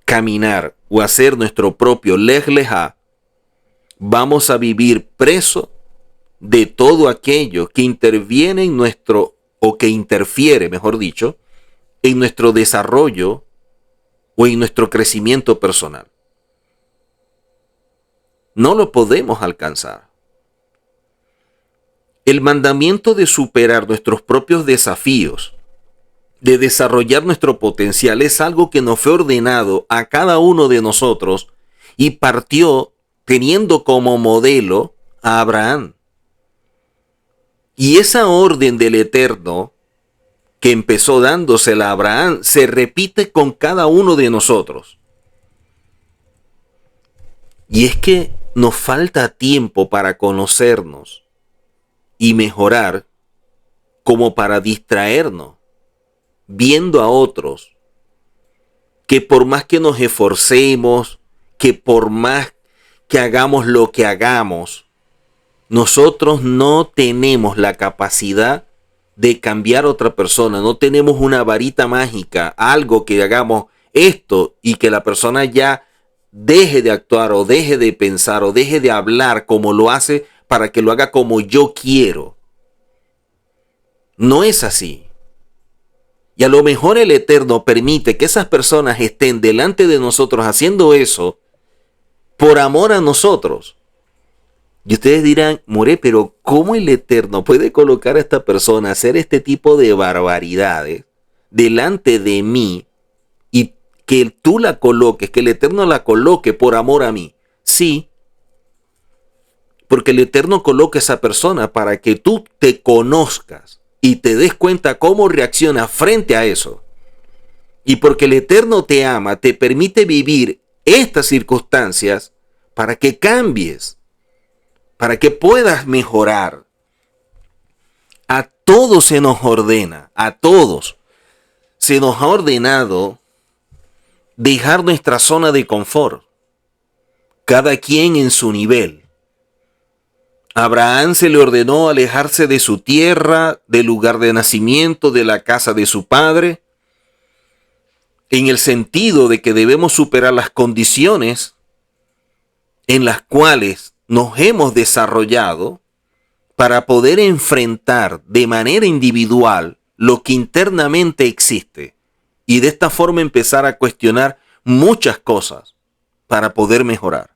S1: caminar o hacer nuestro propio Lech Lecha, vamos a vivir preso de todo aquello que interviene en nuestro, o que interfiere, mejor dicho, en nuestro desarrollo o en nuestro crecimiento personal. No lo podemos alcanzar. El mandamiento de superar nuestros propios desafíos, de desarrollar nuestro potencial, es algo que nos fue ordenado a cada uno de nosotros y partió teniendo como modelo a Abraham. Y esa orden del Eterno que empezó dándosela a Abraham se repite con cada uno de nosotros. Y es que nos falta tiempo para conocernos y mejorar, como para distraernos viendo a otros que por más que nos esforcemos, que por más que hagamos lo que hagamos, nosotros no tenemos la capacidad de cambiar a otra persona, no tenemos una varita mágica, algo que hagamos esto y que la persona ya deje de actuar o deje de pensar o deje de hablar como lo hace para que lo haga como yo quiero. No es así. Y a lo mejor el Eterno permite que esas personas estén delante de nosotros haciendo eso por amor a nosotros. Y ustedes dirán, More, pero ¿cómo el Eterno puede colocar a esta persona a hacer este tipo de barbaridades delante de mí y que tú la coloques, que el Eterno la coloque por amor a mí? Sí, porque el Eterno coloca a esa persona para que tú te conozcas y te des cuenta cómo reacciona frente a eso. Y porque el Eterno te ama, te permite vivir estas circunstancias para que cambies, para que puedas mejorar. A todos se nos ordena, a todos se nos ha ordenado dejar nuestra zona de confort, cada quien en su nivel. A Abraham se le ordenó alejarse de su tierra, del lugar de nacimiento, de la casa de su padre, en el sentido de que debemos superar las condiciones en las cuales nos hemos desarrollado para poder enfrentar de manera individual lo que internamente existe y de esta forma empezar a cuestionar muchas cosas para poder mejorar.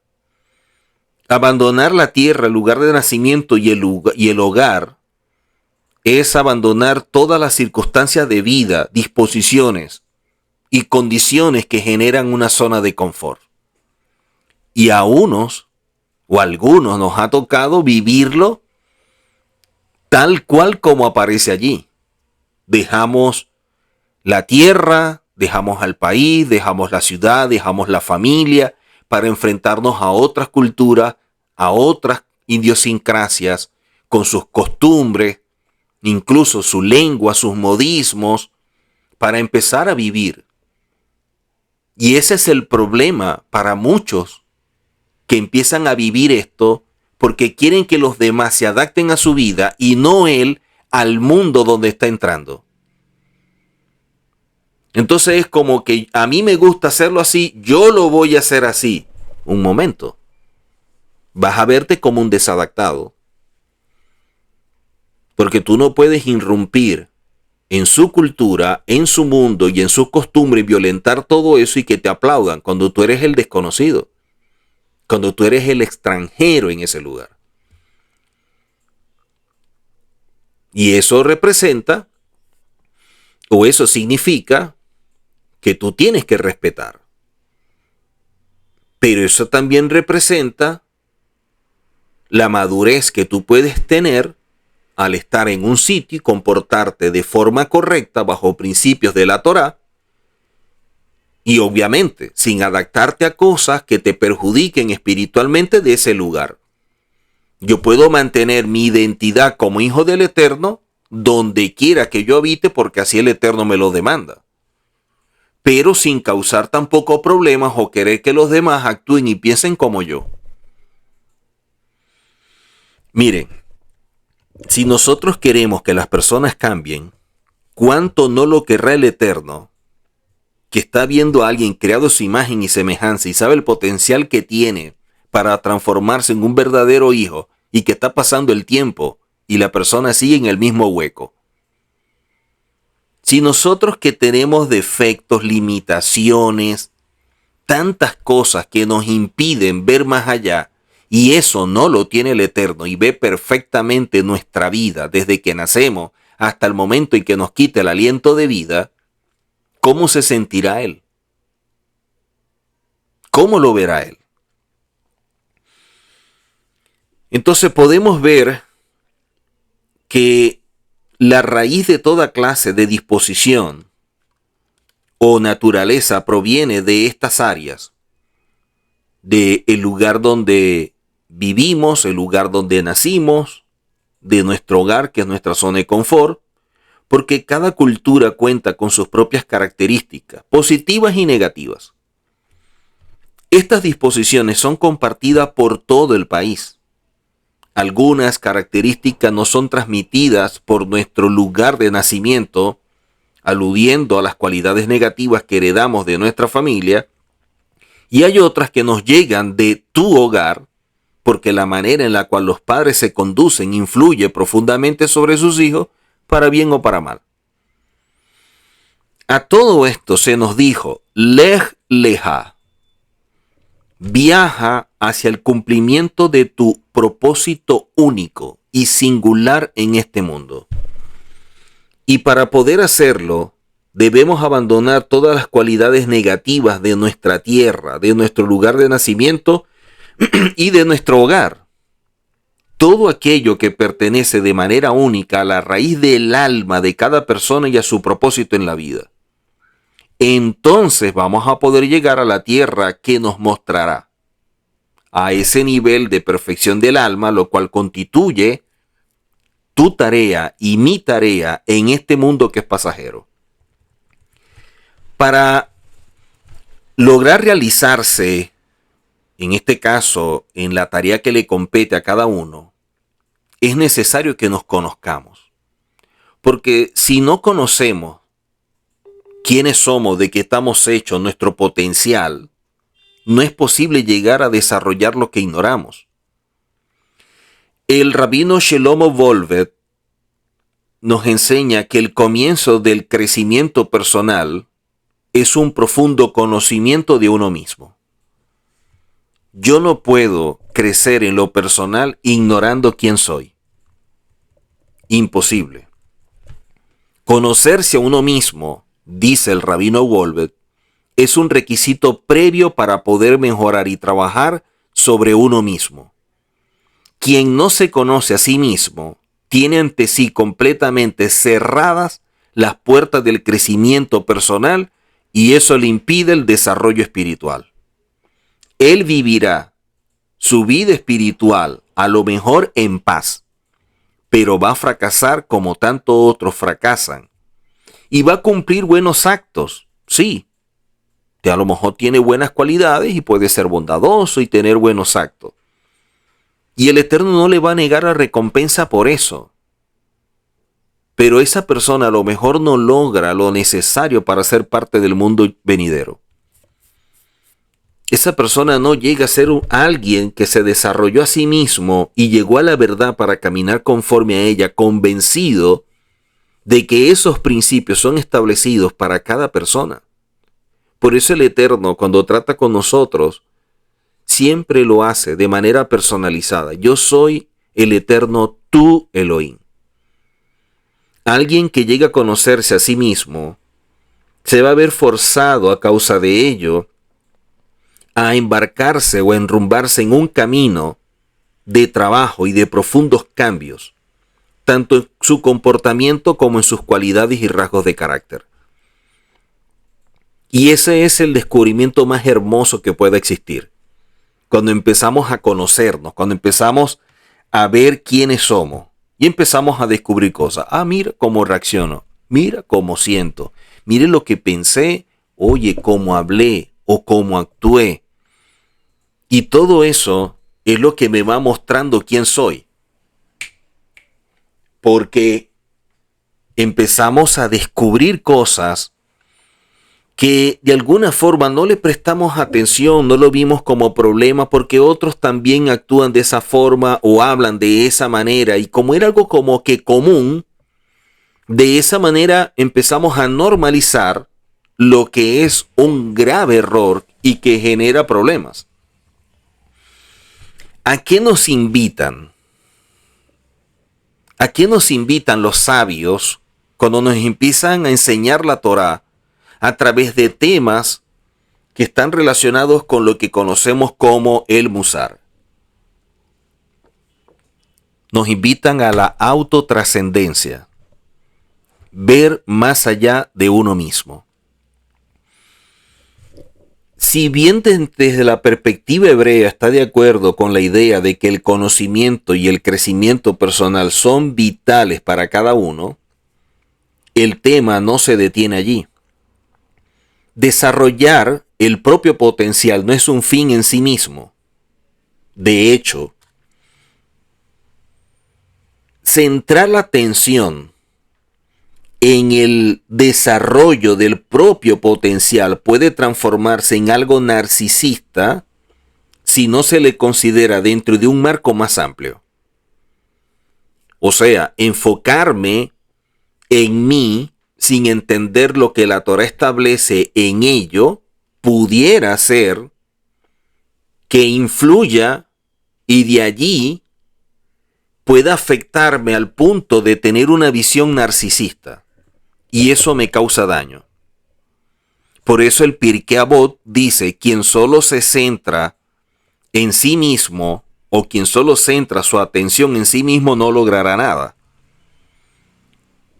S1: Abandonar la tierra, el lugar de nacimiento y el hogar es abandonar todas las circunstancias de vida, disposiciones y condiciones que generan una zona de confort. Y a unos o a algunos nos ha tocado vivirlo tal cual como aparece allí. Dejamos la tierra, dejamos al país, dejamos la ciudad, dejamos la familia para enfrentarnos a otras culturas, a otras idiosincrasias, con sus costumbres, incluso su lengua, sus modismos, para empezar a vivir. Y ese es el problema para muchos que empiezan a vivir esto porque quieren que los demás se adapten a su vida y no él al mundo donde está entrando. Entonces es como que a mí me gusta hacerlo así, yo lo voy a hacer así. Un momento. Vas a verte como un desadaptado. Porque tú no puedes irrumpir en su cultura, en su mundo y en sus costumbres, violentar todo eso y que te aplaudan cuando tú eres el desconocido, cuando tú eres el extranjero en ese lugar. Y eso representa, o eso significa, que tú tienes que respetar. Pero eso también representa la madurez que tú puedes tener al estar en un sitio y comportarte de forma correcta bajo principios de la Torá, y obviamente sin adaptarte a cosas que te perjudiquen espiritualmente de ese lugar. Yo puedo mantener mi identidad como hijo del Eterno donde quiera que yo habite porque así el Eterno me lo demanda, pero sin causar tampoco problemas o querer que los demás actúen y piensen como yo. Miren, si nosotros queremos que las personas cambien, ¿cuánto no lo querrá el Eterno, que está viendo a alguien creado a su imagen y semejanza y sabe el potencial que tiene para transformarse en un verdadero hijo, y que está pasando el tiempo y la persona sigue en el mismo hueco? Si nosotros que tenemos defectos, limitaciones, tantas cosas que nos impiden ver más allá, y eso no lo tiene el Eterno y ve perfectamente nuestra vida desde que nacemos hasta el momento en que nos quita el aliento de vida, ¿cómo se sentirá Él? ¿Cómo lo verá Él? Entonces podemos ver que la raíz de toda clase de disposición o naturaleza proviene de estas áreas, del lugar donde vivimos, el lugar donde nacimos, de nuestro hogar, que es nuestra zona de confort, porque cada cultura cuenta con sus propias características, positivas y negativas. Estas disposiciones son compartidas por todo el país. Algunas características no son transmitidas por nuestro lugar de nacimiento, aludiendo a las cualidades negativas que heredamos de nuestra familia, y hay otras que nos llegan de tu hogar, porque la manera en la cual los padres se conducen influye profundamente sobre sus hijos, para bien o para mal. A todo esto se nos dijo, Lej Leja, viaja hacia el cumplimiento de tu propósito único y singular en este mundo. Y para poder hacerlo, debemos abandonar todas las cualidades negativas de nuestra tierra, de nuestro lugar de nacimiento y de nuestro hogar. Todo aquello que pertenece de manera única a la raíz del alma de cada persona y a su propósito en la vida. Entonces vamos a poder llegar a la tierra que nos mostrará a ese nivel de perfección del alma, lo cual constituye tu tarea y mi tarea en este mundo que es pasajero. Para lograr realizarse, en este caso, en la tarea que le compete a cada uno, es necesario que nos conozcamos. Porque si no conocemos quiénes somos, de qué estamos hechos, nuestro potencial, no es posible llegar a desarrollar lo que ignoramos. El rabino Shlomo Volvet nos enseña que el comienzo del crecimiento personal es un profundo conocimiento de uno mismo. Yo no puedo crecer en lo personal ignorando quién soy. Imposible. Conocerse a uno mismo, dice el rabino Volvet, es un requisito previo para poder mejorar y trabajar sobre uno mismo. Quien no se conoce a sí mismo tiene ante sí completamente cerradas las puertas del crecimiento personal y eso le impide el desarrollo espiritual. Él vivirá su vida espiritual a lo mejor en paz, pero va a fracasar como tantos otros fracasan. Y va a cumplir buenos actos, sí. A lo mejor tiene buenas cualidades y puede ser bondadoso y tener buenos actos. Y el Eterno no le va a negar la recompensa por eso. Pero esa persona a lo mejor no logra lo necesario para ser parte del mundo venidero. Esa persona no llega a ser alguien que se desarrolló a sí mismo y llegó a la verdad para caminar conforme a ella, convencido de que esos principios son establecidos para cada persona. Por eso el Eterno, cuando trata con nosotros, siempre lo hace de manera personalizada. Yo soy el Eterno, tu Elohim. Alguien que llega a conocerse a sí mismo se va a ver forzado a causa de ello a embarcarse o a enrumbarse en un camino de trabajo y de profundos cambios, tanto en su comportamiento como en sus cualidades y rasgos de carácter. Y ese es el descubrimiento más hermoso que pueda existir. Cuando empezamos a conocernos, cuando empezamos a ver quiénes somos y empezamos a descubrir cosas. Mira cómo reacciono, mira cómo siento, mire lo que pensé, oye, cómo hablé o cómo actué. Y todo eso es lo que me va mostrando quién soy. Porque empezamos a descubrir cosas que de alguna forma no le prestamos atención, no lo vimos como problema porque otros también actúan de esa forma o hablan de esa manera, y como era algo como que común, de esa manera empezamos a normalizar lo que es un grave error y que genera problemas. ¿A qué nos invitan? ¿A qué nos invitan los sabios cuando nos empiezan a enseñar la Torá a través de temas que están relacionados con lo que conocemos como el Musar? Nos invitan a la autotrascendencia, ver más allá de uno mismo. Si bien desde la perspectiva hebrea está de acuerdo con la idea de que el conocimiento y el crecimiento personal son vitales para cada uno, el tema no se detiene allí. Desarrollar el propio potencial no es un fin en sí mismo. De hecho, centrar la atención en el desarrollo del propio potencial puede transformarse en algo narcisista si no se le considera dentro de un marco más amplio. O sea, enfocarme en mí sin entender lo que la Torá establece en ello pudiera ser que influya y de allí pueda afectarme al punto de tener una visión narcisista. Y eso me causa daño. Por eso el Pirkei Avot dice, quien solo se centra en sí mismo o quien solo centra su atención en sí mismo no logrará nada.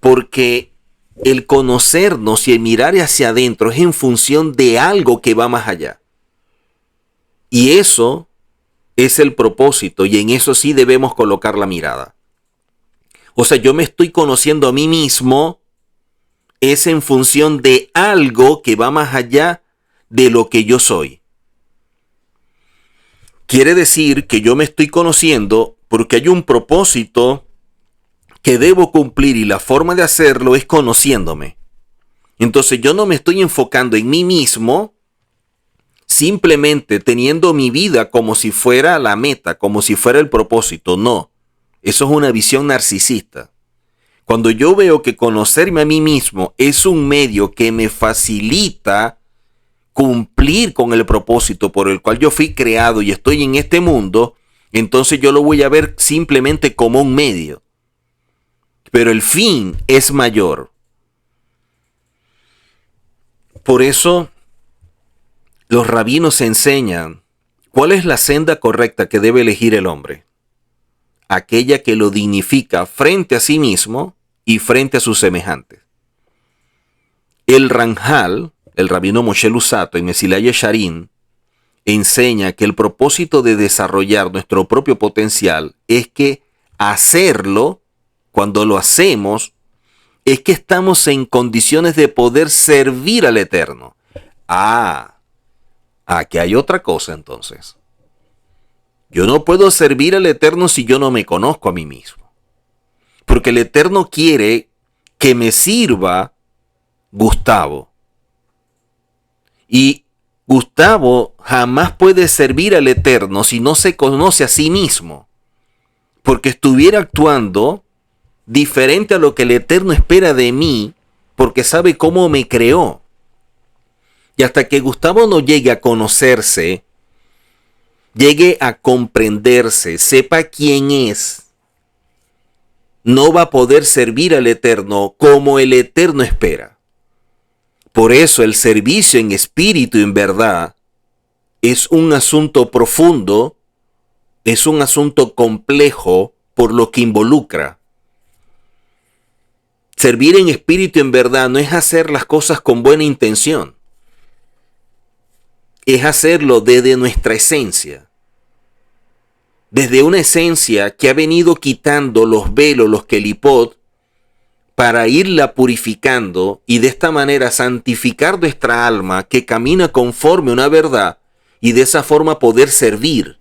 S1: Porque el conocernos y el mirar hacia adentro es en función de algo que va más allá. Y eso es el propósito y en eso sí debemos colocar la mirada. O sea, yo me estoy conociendo a mí mismo es en función de algo que va más allá de lo que yo soy. Quiere decir que yo me estoy conociendo porque hay un propósito que debo cumplir y la forma de hacerlo es conociéndome. Entonces yo no me estoy enfocando en mí mismo, simplemente teniendo mi vida como si fuera la meta, como si fuera el propósito. No, eso es una visión narcisista. Cuando yo veo que conocerme a mí mismo es un medio que me facilita cumplir con el propósito por el cual yo fui creado y estoy en este mundo, entonces yo lo voy a ver simplemente como un medio. Pero el fin es mayor. Por eso los rabinos enseñan cuál es la senda correcta que debe elegir el hombre. Aquella que lo dignifica frente a sí mismo y frente a sus semejantes. El Ranjal, el rabino Moshe Luzzatto en Mesilá Yesharim, enseña que el propósito de desarrollar nuestro propio potencial es que hacerlo, cuando lo hacemos, es que estamos en condiciones de poder servir al Eterno. Aquí hay otra cosa entonces. Yo no puedo servir al Eterno si yo no me conozco a mí mismo. Porque el Eterno quiere que me sirva Gustavo. Y Gustavo jamás puede servir al Eterno si no se conoce a sí mismo. Porque estuviera actuando diferente a lo que el Eterno espera de mí, porque sabe cómo me creó. Y hasta que Gustavo no llegue a conocerse, llegue a comprenderse, sepa quién es, no va a poder servir al Eterno como el Eterno espera. Por eso el servicio en espíritu y en verdad es un asunto profundo, es un asunto complejo por lo que involucra. Servir en espíritu y en verdad no es hacer las cosas con buena intención. Es hacerlo desde nuestra esencia. Desde una esencia que ha venido quitando los velos, los kelipot, para irla purificando y de esta manera santificar nuestra alma que camina conforme a una verdad y de esa forma poder servir.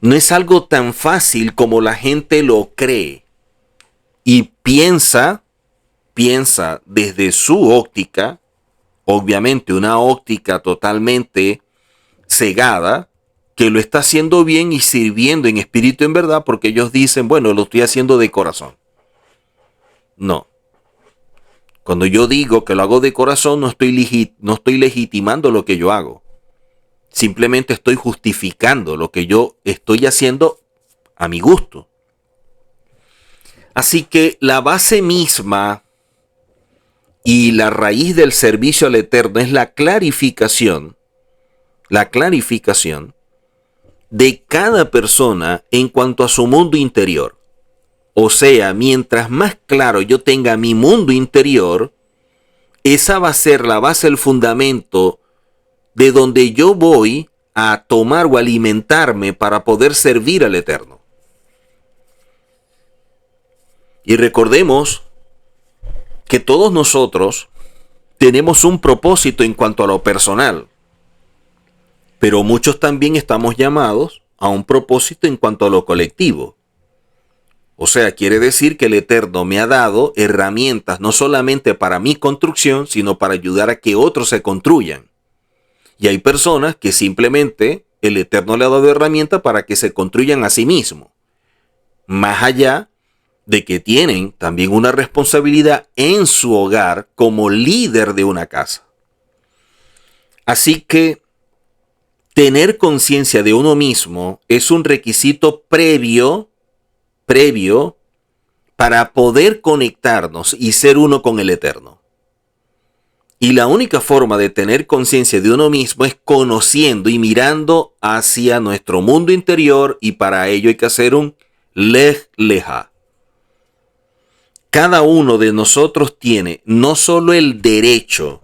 S1: No es algo tan fácil como la gente lo cree y piensa desde su óptica, obviamente una óptica totalmente cegada, que lo está haciendo bien y sirviendo en espíritu en verdad porque ellos dicen, bueno, lo estoy haciendo de corazón. No. Cuando yo digo que lo hago de corazón, no estoy legitimando lo que yo hago. Simplemente estoy justificando lo que yo estoy haciendo a mi gusto. Así que la base misma y la raíz del servicio al Eterno es la clarificación de cada persona en cuanto a su mundo interior. O sea, mientras más claro yo tenga mi mundo interior, esa va a ser la base, el fundamento de donde yo voy a tomar o alimentarme para poder servir al Eterno. Y recordemos que todos nosotros tenemos un propósito en cuanto a lo personal, pero muchos también estamos llamados a un propósito en cuanto a lo colectivo. O sea, quiere decir que el Eterno me ha dado herramientas no solamente para mi construcción, sino para ayudar a que otros se construyan. Y hay personas que simplemente el Eterno le ha dado herramientas para que se construyan a sí mismos. Más allá de que tienen también una responsabilidad en su hogar como líder de una casa. Así que tener conciencia de uno mismo es un requisito previo para poder conectarnos y ser uno con el Eterno. Y la única forma de tener conciencia de uno mismo es conociendo y mirando hacia nuestro mundo interior, y para ello hay que hacer un lej leja. Cada uno de nosotros tiene no solo el derecho,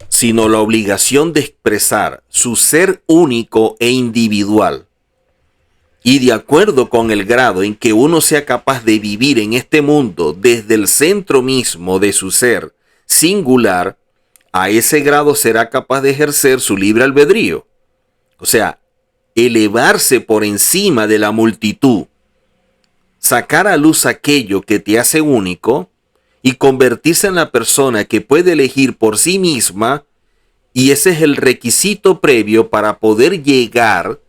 S1: sino la obligación de expresar su ser único e individual. Y de acuerdo con el grado en que uno sea capaz de vivir en este mundo desde el centro mismo de su ser singular, a ese grado será capaz de ejercer su libre albedrío. O sea, elevarse por encima de la multitud, sacar a luz aquello que te hace único y convertirse en la persona que puede elegir por sí misma, y ese es el requisito previo para poder llegar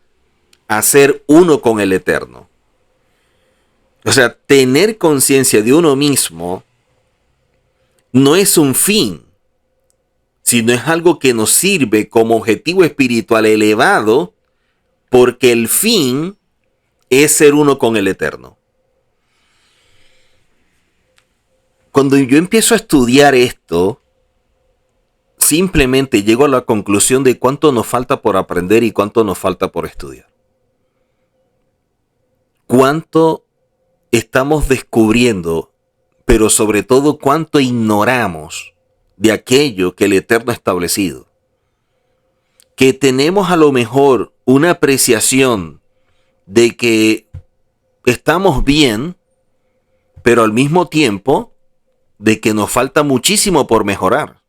S1: a ser uno con el Eterno. O sea, tener conciencia de uno mismo no es un fin, sino es algo que nos sirve como objetivo espiritual elevado, porque el fin es ser uno con el Eterno. Cuando yo empiezo a estudiar esto, simplemente llego a la conclusión de cuánto nos falta por aprender y cuánto nos falta por estudiar. Cuánto estamos descubriendo, pero sobre todo cuánto ignoramos de aquello que el Eterno ha establecido. Que tenemos a lo mejor una apreciación de que estamos bien, pero al mismo tiempo de que nos falta muchísimo por mejorar.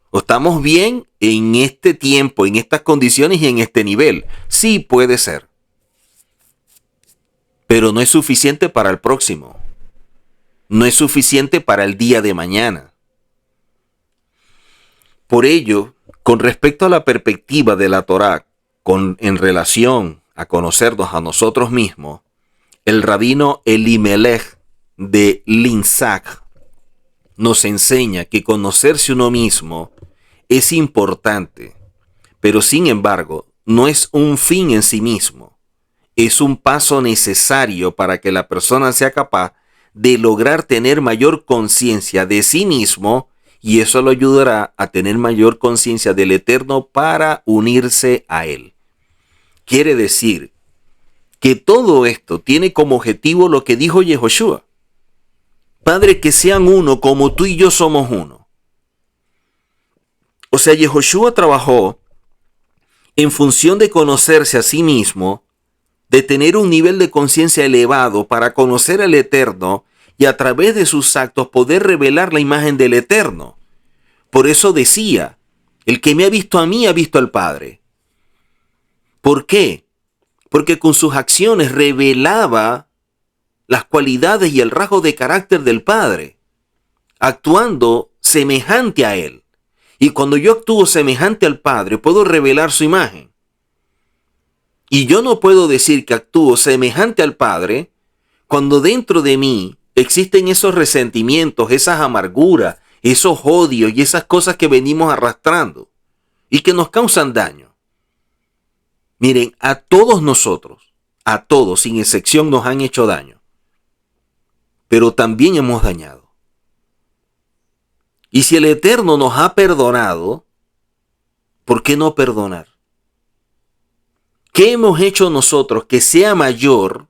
S1: O estamos bien en este tiempo, en estas condiciones y en este nivel. Sí, puede ser. Pero no es suficiente para el próximo. No es suficiente para el día de mañana. Por ello, con respecto a la perspectiva de la Torá, en relación a conocernos a nosotros mismos, El rabino Elimelech de Linzach nos enseña que conocerse uno mismo es importante, pero sin embargo no es un fin en sí mismo. Es un paso necesario para que la persona sea capaz de lograr tener mayor conciencia de sí mismo, y eso lo ayudará a tener mayor conciencia del Eterno para unirse a Él. Quiere decir que todo esto tiene como objetivo lo que dijo Yehoshua: Padre, que sean uno como tú y yo somos uno. O sea, Yehoshua trabajó en función de conocerse a sí mismo, de tener un nivel de conciencia elevado para conocer al Eterno y a través de sus actos poder revelar la imagen del Eterno. Por eso decía: el que me ha visto a mí ha visto al Padre. ¿Por qué? Porque con sus acciones revelaba las cualidades y el rasgo de carácter del Padre, actuando semejante a Él. Y cuando yo actúo semejante al Padre, puedo revelar su imagen. Y yo no puedo decir que actúo semejante al Padre cuando dentro de mí existen esos resentimientos, esas amarguras, esos odios y esas cosas que venimos arrastrando y que nos causan daño. Miren, a todos nosotros, a todos sin excepción, nos han hecho daño, pero también hemos dañado. Y si el Eterno nos ha perdonado, ¿por qué no perdonar? ¿Qué hemos hecho nosotros que sea mayor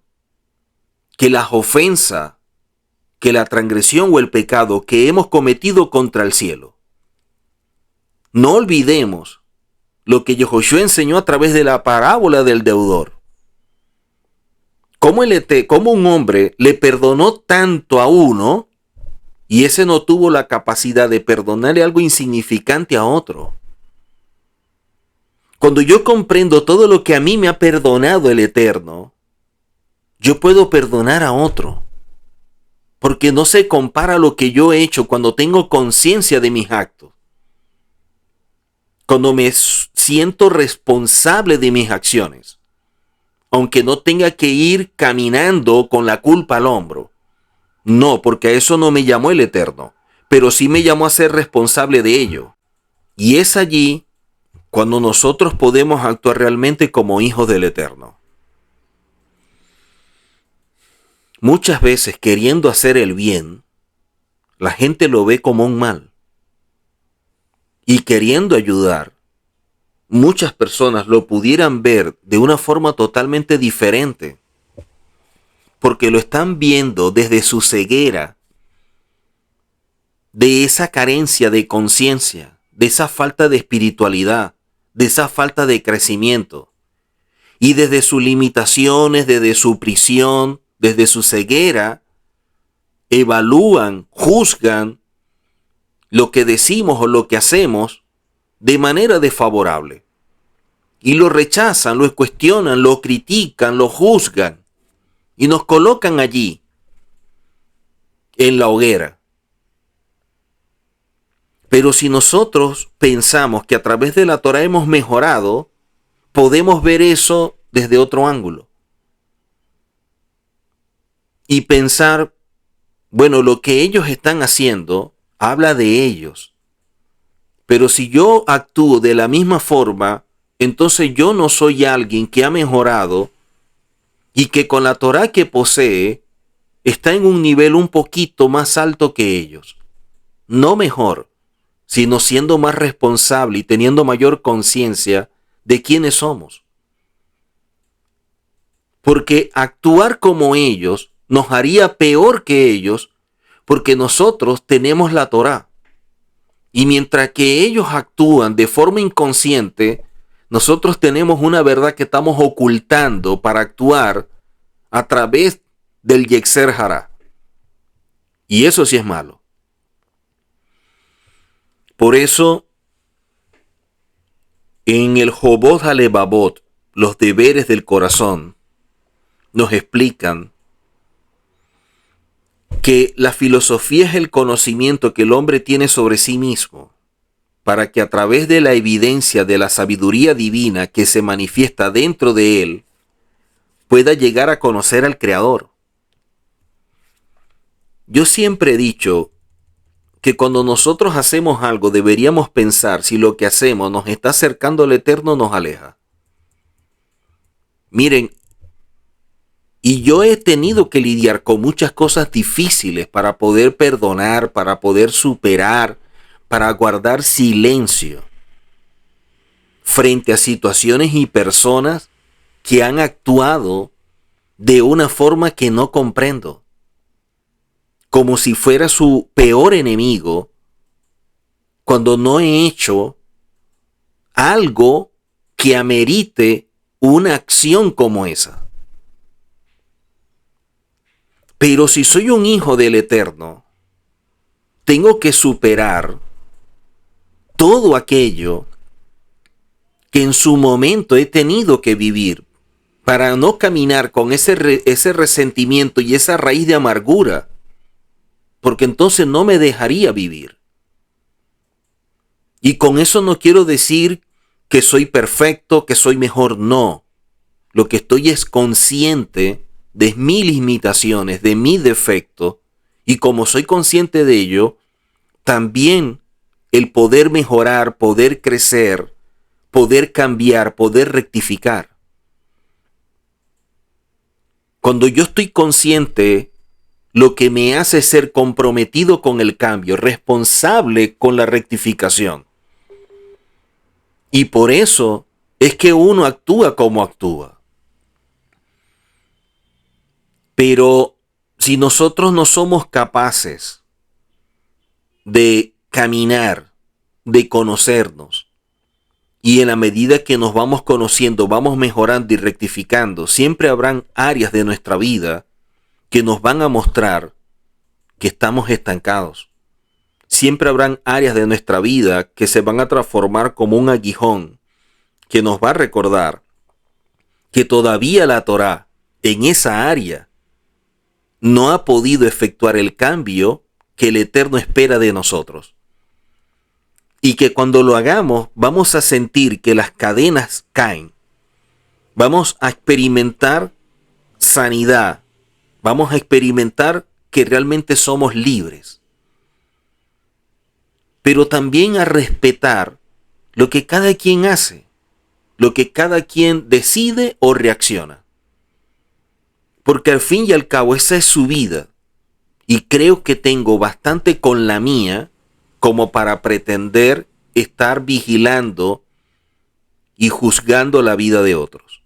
S1: que las ofensas, que la transgresión o el pecado que hemos cometido contra el cielo? No olvidemos lo que Yehoshua enseñó a través de la parábola del deudor. Cómo un hombre le perdonó tanto a uno y ese no tuvo la capacidad de perdonarle algo insignificante a otro. Cuando yo comprendo todo lo que a mí me ha perdonado el Eterno, yo puedo perdonar a otro. Porque no se compara lo que yo he hecho cuando tengo conciencia de mis actos. Cuando me siento responsable de mis acciones. Aunque no tenga que ir caminando con la culpa al hombro. No, porque a eso no me llamó el Eterno. Pero sí me llamó a ser responsable de ello. Y es allí cuando nosotros podemos actuar realmente como hijos del Eterno. Muchas veces, queriendo hacer el bien, la gente lo ve como un mal. Y queriendo ayudar, muchas personas lo pudieran ver de una forma totalmente diferente, porque lo están viendo desde su ceguera, de esa carencia de conciencia, de esa falta de espiritualidad, de esa falta de crecimiento, y desde sus limitaciones, desde su prisión, desde su ceguera, evalúan, juzgan lo que decimos o lo que hacemos de manera desfavorable. Y lo rechazan, lo cuestionan, lo critican, lo juzgan y nos colocan allí en la hoguera. Pero si nosotros pensamos que a través de la Torah hemos mejorado, podemos ver eso desde otro ángulo. Y pensar, bueno, lo que ellos están haciendo habla de ellos. Pero si yo actúo de la misma forma, entonces yo no soy alguien que ha mejorado y que con la Torah que posee está en un nivel un poquito más alto que ellos. No mejor, sino siendo más responsable y teniendo mayor conciencia de quiénes somos. Porque actuar como ellos nos haría peor que ellos, porque nosotros tenemos la Torá. Y mientras que ellos actúan de forma inconsciente, nosotros tenemos una verdad que estamos ocultando para actuar a través del Yetzer Hará. Y eso sí es malo. Por eso, en el Jobot HaLevavot, los deberes del corazón, nos explican que la filosofía es el conocimiento que el hombre tiene sobre sí mismo, para que a través de la evidencia de la sabiduría divina que se manifiesta dentro de él, pueda llegar a conocer al Creador. Yo siempre he dicho que cuando nosotros hacemos algo deberíamos pensar si lo que hacemos nos está acercando al Eterno o nos aleja. Miren, y yo he tenido que lidiar con muchas cosas difíciles para poder perdonar, para poder superar, para guardar silencio frente a situaciones y personas que han actuado de una forma que no comprendo, como si fuera su peor enemigo, cuando no he hecho algo que amerite una acción como esa. Pero si soy un hijo del Eterno, tengo que superar todo aquello que en su momento he tenido que vivir para no caminar con ese resentimiento y esa raíz de amargura, porque entonces no me dejaría vivir. Y con eso no quiero decir que soy perfecto, que soy mejor, no. Lo que estoy es consciente de mis limitaciones, de mi defecto, y como soy consciente de ello, también el poder mejorar, poder crecer, poder cambiar, poder rectificar. Cuando yo estoy consciente, lo que me hace ser comprometido con el cambio, responsable con la rectificación. Y por eso es que uno actúa como actúa. Pero si nosotros no somos capaces de caminar, de conocernos, y en la medida que nos vamos conociendo, vamos mejorando y rectificando, siempre habrán áreas de nuestra vida que nos van a mostrar que estamos estancados. Siempre habrán áreas de nuestra vida que se van a transformar como un aguijón que nos va a recordar que todavía la Torá en esa área no ha podido efectuar el cambio que el Eterno espera de nosotros. Y que cuando lo hagamos vamos a sentir que las cadenas caen. Vamos a experimentar sanidad. Vamos a experimentar que realmente somos libres. Pero también a respetar lo que cada quien hace, lo que cada quien decide o reacciona. Porque al fin y al cabo esa es su vida. Y creo que tengo bastante con la mía como para pretender estar vigilando y juzgando la vida de otros.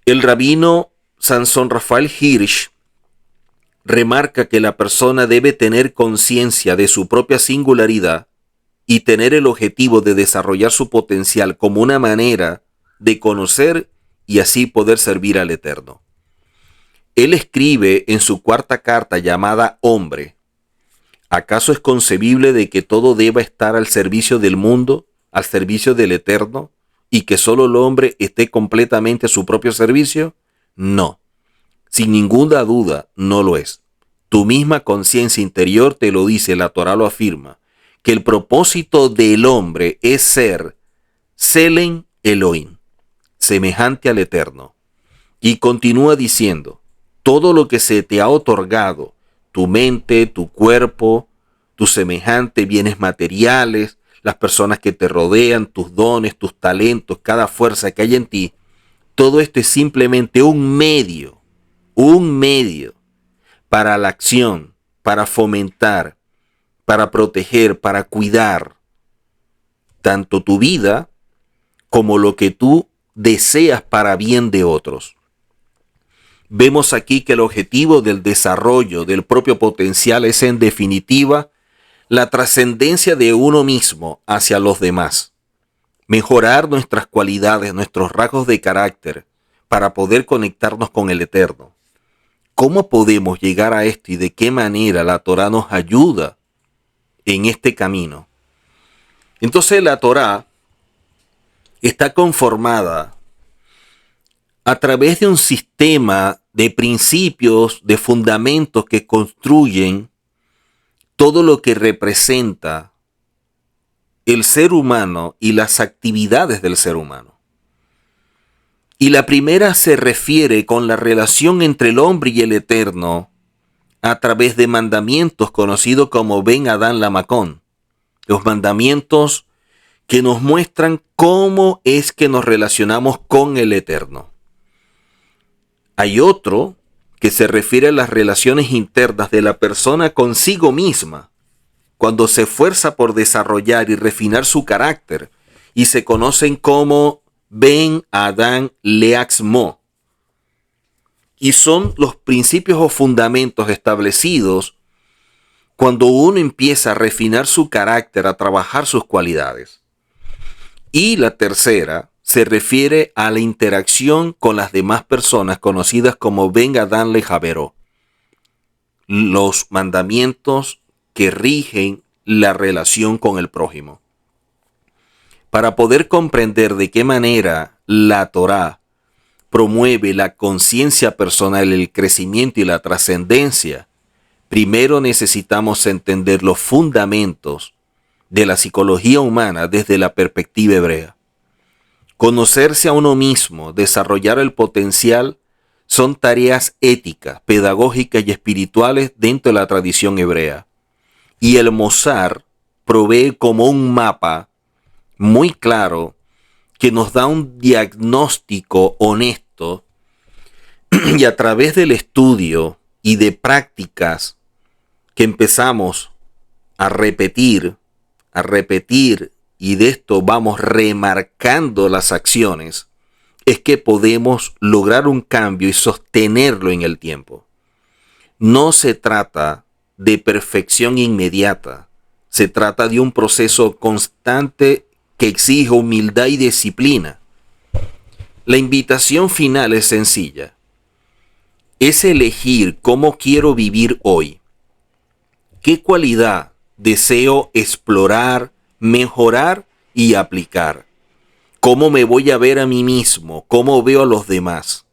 S1: El rabino Sansón Rafael Hirsch remarca que la persona debe tener conciencia de su propia singularidad y tener el objetivo de desarrollar su potencial como una manera de conocer y así poder servir al Eterno. Él escribe en su cuarta carta llamada Hombre: ¿acaso es concebible de que todo deba estar al servicio del mundo, al servicio del Eterno, y que solo el hombre esté completamente a su propio servicio? No, sin ninguna duda no lo es. Tu misma conciencia interior te lo dice, la Torá lo afirma, que el propósito del hombre es ser Selen Elohim, semejante al Eterno. Y continúa diciendo: todo lo que se te ha otorgado, tu mente, tu cuerpo, tu semejante, bienes materiales, las personas que te rodean, tus dones, tus talentos, cada fuerza que hay en ti, todo esto es simplemente un medio para la acción, para fomentar, para proteger, para cuidar tanto tu vida como lo que tú deseas para bien de otros. Vemos aquí que el objetivo del desarrollo del propio potencial es, en definitiva, la trascendencia de uno mismo hacia los demás. Mejorar nuestras cualidades, nuestros rasgos de carácter, para poder conectarnos con el Eterno. ¿Cómo podemos llegar a esto y de qué manera la Torá nos ayuda en este camino? Entonces la Torá está conformada a través de un sistema de principios, de fundamentos que construyen todo lo que representa el ser humano y las actividades del ser humano. Y la primera se refiere con la relación entre el hombre y el Eterno a través de mandamientos conocidos como Ben Adán Lamacón. Los mandamientos que nos muestran cómo es que nos relacionamos con el Eterno. Hay otro que se refiere a las relaciones internas de la persona consigo misma, cuando se esfuerza por desarrollar y refinar su carácter, y se conocen como Ben Adán Leaxmo. Y son los principios o fundamentos establecidos cuando uno empieza a refinar su carácter, a trabajar sus cualidades. Y la tercera se refiere a la interacción con las demás personas conocidas como Ben Adán Lejaveró. Los mandamientos que rigen la relación con el prójimo. Para poder comprender de qué manera la Torá promueve la conciencia personal, el crecimiento y la trascendencia, primero necesitamos entender los fundamentos de la psicología humana desde la perspectiva hebrea. Conocerse a uno mismo, desarrollar el potencial, son tareas éticas, pedagógicas y espirituales dentro de la tradición hebrea. Y el Mosar provee como un mapa muy claro que nos da un diagnóstico honesto y a través del estudio y de prácticas que empezamos a repetir y de esto vamos remarcando las acciones, es que podemos lograr un cambio y sostenerlo en el tiempo. No se trata de perfección inmediata, se trata de un proceso constante que exige humildad y disciplina. La invitación final es sencilla. Es elegir cómo quiero vivir hoy. ¿Qué cualidad deseo explorar, mejorar y aplicar? ¿Cómo me voy a ver a mí mismo? ¿Cómo veo a los demás?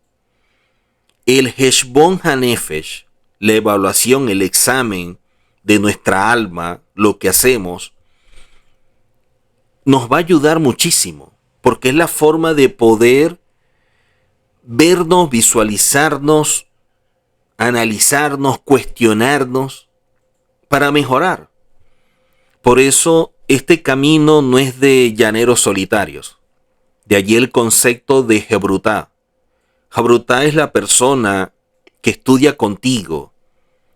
S1: El Heshbon HaNefesh, la evaluación, el examen de nuestra alma, lo que hacemos, nos va a ayudar muchísimo, porque es la forma de poder vernos, visualizarnos, analizarnos, cuestionarnos para mejorar. Por eso este camino no es de llaneros solitarios. De allí el concepto de Hebrutá. Hebrutá es la persona que estudia contigo,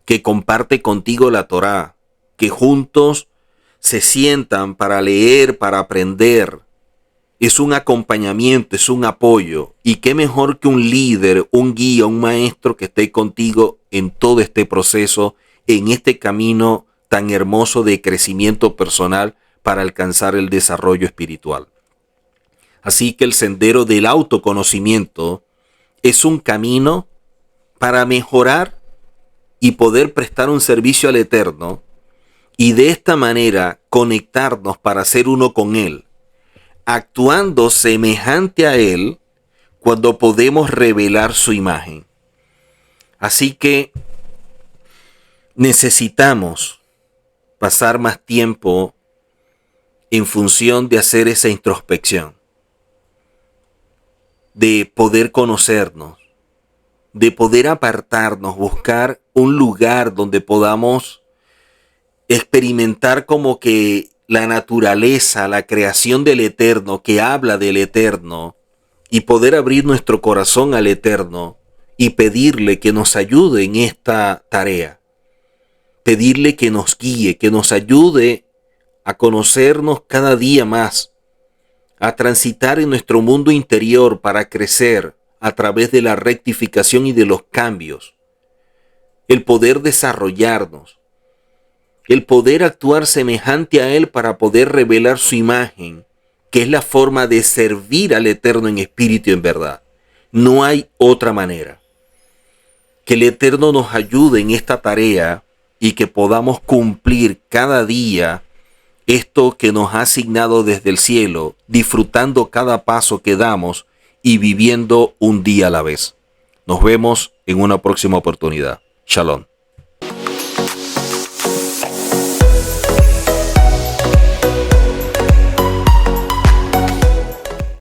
S1: que comparte contigo la Torá, que juntos se sientan para leer, para aprender. Es un acompañamiento, es un apoyo. Y qué mejor que un líder, un guía, un maestro que esté contigo en todo este proceso, en este camino tan hermoso de crecimiento personal para alcanzar el desarrollo espiritual. Así que el sendero del autoconocimiento es un camino para mejorar y poder prestar un servicio al Eterno y de esta manera conectarnos para ser uno con Él, actuando semejante a Él cuando podemos revelar su imagen. Así que necesitamos pasar más tiempo en función de hacer esa introspección, de poder conocernos, de poder apartarnos, buscar un lugar donde podamos experimentar como que la naturaleza, la creación del Eterno, que habla del Eterno, y poder abrir nuestro corazón al Eterno y pedirle que nos ayude en esta tarea. Pedirle que nos guíe, que nos ayude a conocernos cada día más, a transitar en nuestro mundo interior para crecer a través de la rectificación y de los cambios, el poder desarrollarnos, el poder actuar semejante a Él para poder revelar su imagen, que es la forma de servir al Eterno en espíritu y en verdad. No hay otra manera. Que el Eterno nos ayude en esta tarea y que podamos cumplir cada día esto que nos ha asignado desde el cielo, disfrutando cada paso que damos y viviendo un día a la vez. Nos vemos en una próxima oportunidad. Shalom.